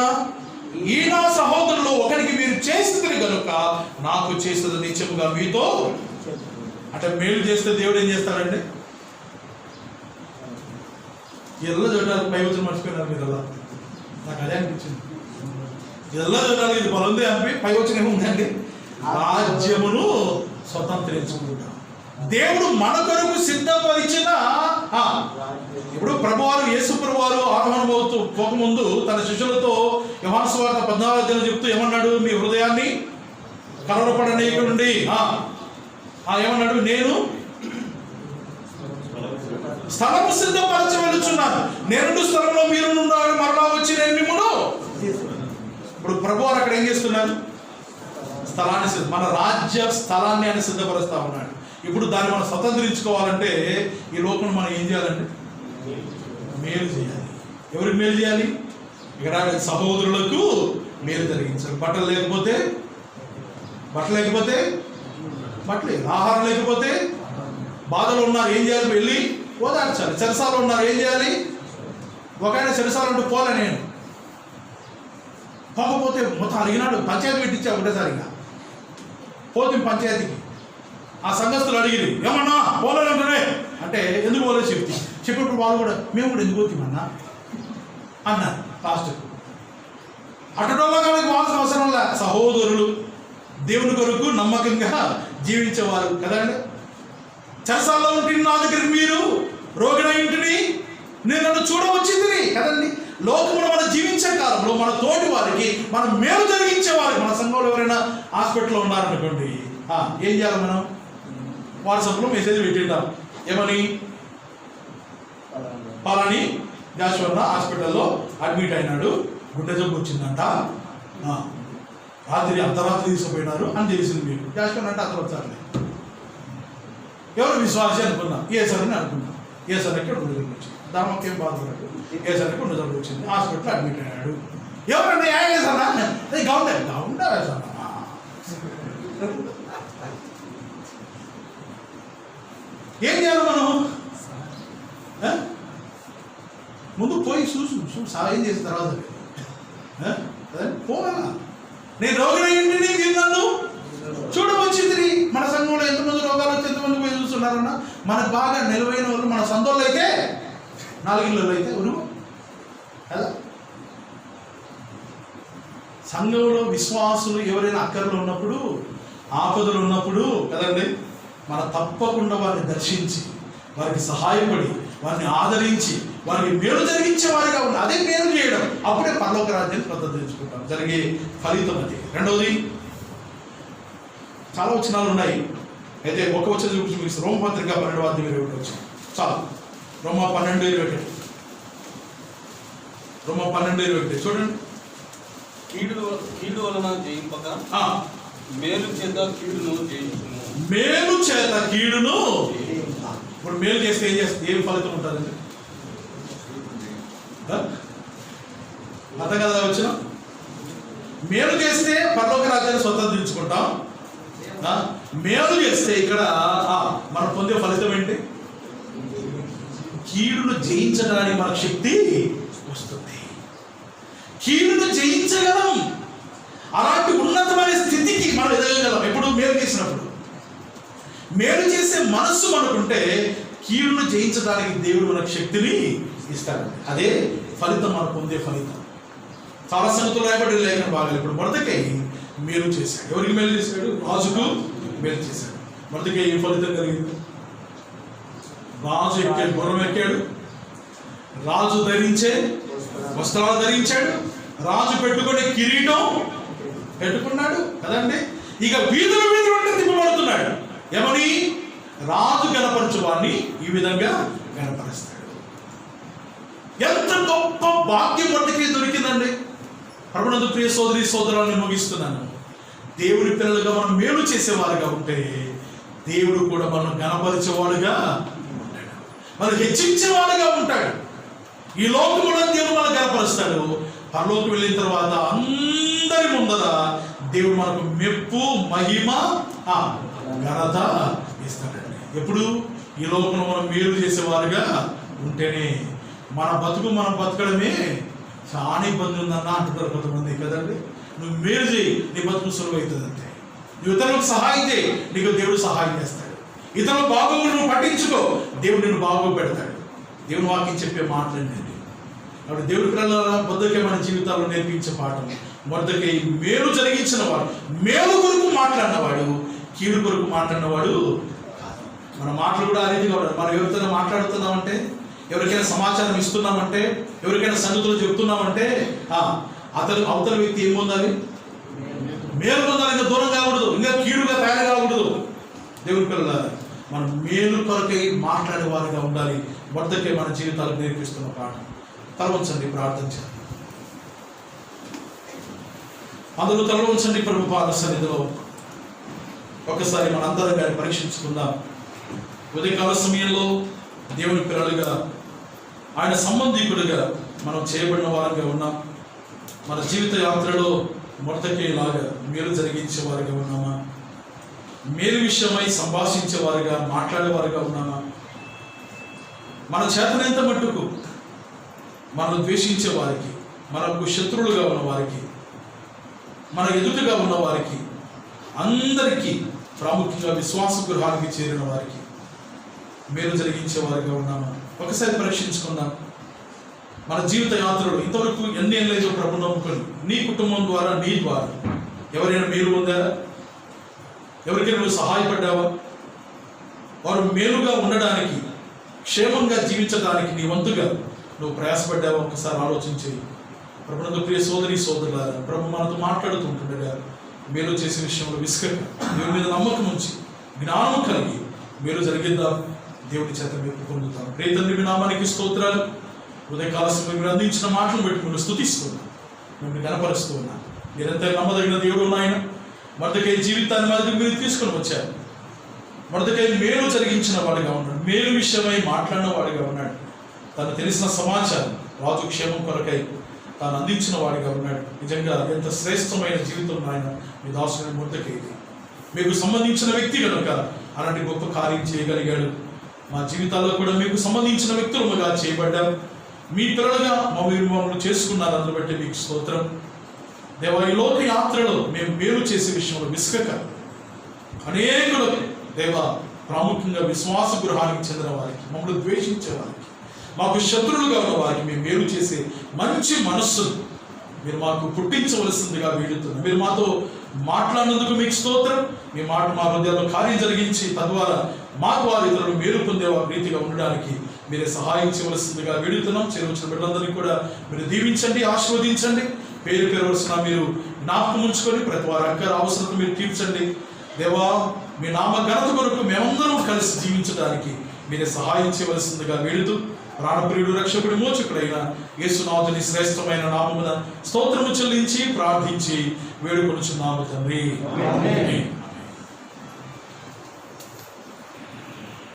ఈ నా సహోదరులు ఒకరికి మీరు చేస్తుంది కనుక నాకు చేస్తుంది నిత్యముగా మీతో. అంటే మేలు చేస్తే దేవుడు ఏం చేస్తాడండి? ఎల్ల చూడాలి. పై వచ్చిన మర్చిపోయినారు మీరు. అలా నాకు అదే అనిపించింది. ఎల్ల చూడాలి, ఇది బలందే అనిపి పై వచ్చిన ఏముందండి? రాజ్యమును స్వతంత్రించుకుంటాం. దేవుడు మన కొరకు సిద్ధపరిచిన, ఇప్పుడు ప్రభువారు యేసు ప్రభువారు ఆరోహణమవుతూ పోకముందు తన శిష్యులతో యోహాను సువార్త 14 చెప్తూ ఏమన్నాడు? మీ హృదయాన్ని కలవరపడనీయకుండి. ఏమన్నాడు? నేను స్థలము సిద్ధపరచ వెళ్తున్నాను, నేను స్థలంలో మీరు మరలా వచ్చి నేను మిమ్మల్ని. ఇప్పుడు ప్రభువారు అక్కడ ఏం చేస్తున్నారు? స్థలాన్ని, మన రాజ్య స్థలాన్ని ఆయన సిద్ధపరుస్తా ఉన్నాడు. ఇప్పుడు దాన్ని మనం స్వతంత్రించుకోవాలంటే ఈ లోకం మనం ఏం చేయాలంటే మేలు చేయాలి. ఎవరికి మేలు చేయాలి? ఇక్కడ సహోదరులకు మేలు జరిగించాలి. బట్టలు లేకపోతే బట్టలు, ఆహారం లేకపోతే బాధలు ఉన్నారు, ఏం చేయాలి? వెళ్ళి ఓదార్చాలి. చెరసాలు ఉన్నారు, ఏం చేయాలి? ఒక ఆయన చెరసాలు అంటూ పోలే, నేను పోకపోతే మొత్తం అడిగినాడు, పంచాయతీ పెట్టించా ఒకటేసారిగా. పోతే పంచాయతీకి ఆ సంఘస్థులు అడిగిరి, ఏమన్నా పోలేదంటే అంటే ఎందుకు పోలేదు చెప్పినప్పుడు వాళ్ళు కూడా మేము కూడా ఎందుకు పోతామన్నా అన్నారు. లాస్ట్ అటోలో కానీ పోవాల్సిన అవసరం లే. సహోదరులు దేవుని కొరకు నమ్మకంగా జీవించేవారు కదండి. చెరసాల్లో ఉంటుంది నా దగ్గరికి మీరు, రోగిన ఇంటిని నేను నన్ను చూడవచ్చింది కదండి. లోకమును మనం జీవించే కాలంలో మన తోటి వారికి మనం మేలు జరిగించేవారు. మన సంఘంలో ఎవరైనా హాస్పిటల్లో ఉన్నారనుకోండి, ఏం చేయాలి? మనం వాట్సాప్లో మెసేజ్ పెట్టింటాం, ఏమని? పలాని జాషువా హాస్పిటల్లో అడ్మిట్ అయినాడు, గుండె జబ్బు వచ్చిందంట, అర్ధరాత్రి తీసుకుపోయినారు అని తెలిసింది మీకు. జాషువా అంటే అతను వచ్చారు, ఎవరు విశ్వాసి అనుకున్నాం, ఏ సార్ అని అనుకున్నాం. ఏసరికి రెండు జబ్బులు వచ్చింది. దామకేం బాధపడ్డాడు. ఏసరికి రెండు జబ్బులు వచ్చింది. హాస్పిటల్ అడ్మిట్ అయ్యాడు. ఎవరండి ఏసన్నా గౌండా వేసన్నా ఏం చేయాలి మనం? ముందు పోయి చూసు సాయం చేసిన తర్వాత పోగలనా? నేను రోగినయ్యండి మీరు నన్ను చూడవచ్చింది. మన సంఘంలో ఎంతమంది రోగాలు వచ్చి ఎంతమంది పోయి చూస్తున్నారన్నా. మనకు బాగా నిలవైన వాళ్ళు మన సంతోళ్ళు అయితే 4 ఇళ్ళు అయితే ఉరుగు కదా. సంఘంలో విశ్వాసులు ఎవరైనా అక్కర్లు ఉన్నప్పుడు, ఆపదలు ఉన్నప్పుడు కదండి, మనం తప్పకుండా వారిని దర్శించి వారికి సహాయపడి వారిని ఆదరించి వారికి మేలు జరిగించే వారిగా ఉంది. అదే మేలు చేయడం. అప్పుడే పరలోక రాజ్యాన్ని ప్రదర్శించుకుంటాం. జరిగే ఫలితం అది. రెండవది, చాలా వచనాలు ఉన్నాయి. అయితే ఒక వచనం చూపించి మీకు రోమపత్రిక 12:21 వచ్చింది. చాలు. రోమ 12:21 చూడండి. కీడు వలన జయింపక మేలు చేత కీడును జయించును. మేలు చేత కీడును. ఇప్పుడు మేలు చేస్తే ఏం ఫలితం ఉంటుందండి? అర్థం కదా వచ్చిన మేలు చేస్తే పరలోక రాజ్యాన్ని స్వతంత్రించుకుంటాం. మేలు చేస్తే ఇక్కడ మనం పొందే ఫలితం ఏంటి? కీడును జయించడానికి మనకు శక్తి వస్తుంది. కీడును జయించగలం. అలాంటి ఉన్నతమైన స్థితికి మనం ఎదగగలం. ఎప్పుడు మేలు చేసినప్పుడు. మేలు చేసే మనస్సు మనకుంటే కీడును జయించడానికి దేవుడు మనకు శక్తిని ఇస్తాడు. అదే ఫలితం, మనం పొందే ఫలితం. చాలా సంగతులు రాయబడి లేఖన భాగాలు. ఇప్పుడు మొదటికై మేలు చేశాడు. ఎవరికి మేలు చేశాడు? రాజుకు మేలు చేశాడు. మొదటికై ఏ ఫలితం కలిగింది? రాజు ఎక్కాడు, గుర్రం ఎక్కాడు. రాజు ధరించే వస్త్రాలు ధరించాడు. రాజు పెట్టుకునే కిరీటం పెట్టుకున్నాడు కదండి. ఇక వీధుల మీద తిప్పబడుతున్నాడు. ఏమని? రాజు గణపరచువాన్ని ఈ విధంగా గణపరుస్తాడు. ఎంత గొప్ప భాగ్యం మొదటికి దొరికిందండి. ప్రభునందు ప్రియ సోదరి సోదరులను ముగిస్తున్నాను. దేవుని పిల్లలుగా మనం మేలు చేసేవారుగా ఉంటే దేవుడు కూడా మనం గణపరిచేవాడుగా ఉంటాడు, మనం హెచ్చించేవాడుగా ఉంటాడు. ఈ లోకంలో దేవుడు మనం గణపరుస్తాడు. పరలోకి వెళ్ళిన తర్వాత అందరి ముందర దేవుడు మనకు మెప్పు, మహిమ, ఘనత ఇస్తాడండి. ఎప్పుడు? ఈ లోకంలో మనం మేలు చేసేవారుగా ఉంటేనే. మన బతుకు మనం బతకడమే చాలా ఇబ్బంది ఉందన్న అంటున్నారు కొంతమంది కదండి. నువ్వు మేలు చేయి, నీ బతుకు సులువు అవుతుంది అంతే. నువ్వు ఇతరులకు సహాయం చేయి, నీకు దేవుడు సహాయం చేస్తాడు. ఇతరుల బాగోగులు నువ్వు పట్టించుకో, దేవుడు నిన్ను బాగోగు పెడతాడు. దేవుని వాక్యం చెప్పే మాటలండి. కాబట్టి దేవుడి పిల్లల మొదటికే మన జీవితాల్లో నేర్పించే పాఠం. మొదటికే మేలు జరిగించిన వాడు, మేలు కొరకు మాట్లాడినవాడు, కీడు కొరకు మాట్లాడినవాడు కాదు. మన మాటలు కూడా ఆ రీతిగా ఉండాలి. మనం ఎవరితో మాట్లాడుతున్నామంటే, ఎవరికైనా సమాచారం ఇస్తున్నామంటే, ఎవరికైనా సంగతులు చెప్తున్నామంటే అతను అవతల వ్యక్తి ఏం పొందాలి? మేలు పొందాలి. ఇంకా దూరం కాకూడదు, ఇంకా కీడుగా తయారు కాకూడదు. దేవుని పిల్లల మనం మేలు కొరకై మాట్లాడేవారుగా ఉండాలి. మొదటికే మన జీవితాలకు నేర్పిస్తున్న పాఠం. తలవంచండి, ప్రార్థన చేయండి. అందులో తలవంచండి. ప్రభు పాద సన్నిధిలో ఒకసారి మన అందరం గారిని పరీక్షించుకుందాం. ఉదయకాల సమయంలో దేవుని పిల్లలుగా, ఆయన సంబంధికులుగా మనం చేయబడిన వారిగా ఉన్నాం. మన జీవిత యాత్రలో మొదటికేలాగా మేలు జరిగించే వారిగా ఉన్నామా? మేలు విషయమై సంభాషించేవారుగా, మాట్లాడేవారుగా ఉన్నామా? మన చేతనంత మట్టుకు మనల్ని ద్వేషించే వారికి, మనకు శత్రువులుగా ఉన్న వారికి, మన ఎదుటగా ఉన్న వారికి, అందరికీ, ప్రాముఖ్యంగా విశ్వాస గృహానికి చేరిన వారికి మేలు జరిగించే వారిగా ఉన్నామా? ఒకసారి పరీక్షించుకుందాం. మన జీవిత యాత్రలు ఇంతవరకు ఎన్ని ఏళ్ళైతే ప్రభు నమ్ముకొని నీ కుటుంబం ద్వారా, నీ ద్వారా ఎవరైనా మేలు పొందారా? ఎవరికైనా నువ్వు సహాయపడ్డావా? వారు మేలుగా ఉండడానికి, క్షేమంగా జీవించడానికి నీ వంతుగా నువ్వు ప్రయాసపడ్డావా? ఒకసారి ఆలోచించి. ప్రభునందు ప్రియ సోదరి సోదరులారా, ప్రభు మనతో మాట్లాడుతుంటుండగా మేలు చేసే విషయంలో విసుకక, దేవుని మీద నమ్మకం ఉంచి, జ్ఞానం కలిగి మేలు జరిగిద్దాం. దేవుడి చేత మెప్పు పొందుతాం. ప్రియ తండ్రి, మీ నామానికి స్తోత్రాలు. ఉదయకాల సమయం మీరు అందించిన మాటలు బట్టి మిమ్మల్ని స్తుతిస్తున్నా, మిమ్మల్ని గణపరుస్తూ ఉన్నా. మీరంతా నమ్మదగిన దేవుడు. నాయన మొదటికే జీవితాన్ని మాదిరి మీరు తీసుకొని వచ్చారు. మొర్దెకై మేలు జరిగించిన వాడిగా ఉన్నాడు, మేలు విషయమై మాట్లాడిన వాడిగా ఉన్నాడు. తను తెలిసిన సమాచారం రాజు క్షేమం కొరకై తాను అందించిన వాడిగా ఉన్నాడు. నిజంగా ఎంత శ్రేష్టమైన జీవితం ఆయన మీ దాసుని మొర్దెకైది. మీకు సంబంధించిన వ్యక్తి కనుక అలాంటి గొప్ప కార్యం చేయగలిగాడు. మా జీవితాల్లో కూడా మీకు సంబంధించిన వ్యక్తులుగా చేయబడ్డాం. మీ పిల్లలుగా మమ్మల్ని చేసుకున్నారు. అందులో బట్టి మీకు స్తోత్రం దేవా. ఈ లోక యాత్రలో మేము మేలు చేసే విషయంలో విసుకక అనేకులకు దేవా, ప్రాముఖ్యంగా విశ్వాస గృహానికి చెందిన వారికి, మమ్మల్ని ద్వేషించే వారికి, మాకు శత్రువులుగా ఉన్న వారికి మేము మేలు చేసే మంచి మనస్సు మీరు మాకు పుట్టించవలసిందిగా వేడుతున్నాం. మీరు మాతో మాట్లాడినందుకు మీకు స్తోత్రం. మీ మాట మా హృదయాల్లో కార్యం జరిగించి తద్వారా మా ద్వారా ఇతరులు మేలు పొందే రీతిగా ఉండడానికి మీరే సహాయం చేయవలసిందిగా వేడుతున్నాం. చేరువచ్చిన బిడ్డలందరినీ కూడా మీరు దీవించండి, ఆశీర్వదించండి. పేరు వలసిన మీరు జ్ఞాపకం ఉంచుకొని ప్రతి వారి అక్కర అవసరం మీరు తీర్చండి దేవా. మీ నామ ఘనత కొరకు మేమందరం కలిసి జీవించడానికి మీరే సహాయం చేయవలసిందిగా వేడుతూ ప్రాణప్రియుడు రక్షకుడు మోచకుడైన యేసునాథుని శ్రేష్టమైన నామమున స్తోత్రము చెల్లించి ప్రార్థించి వేడుకొనుచున్నాము తండ్రి. ఆమేన్.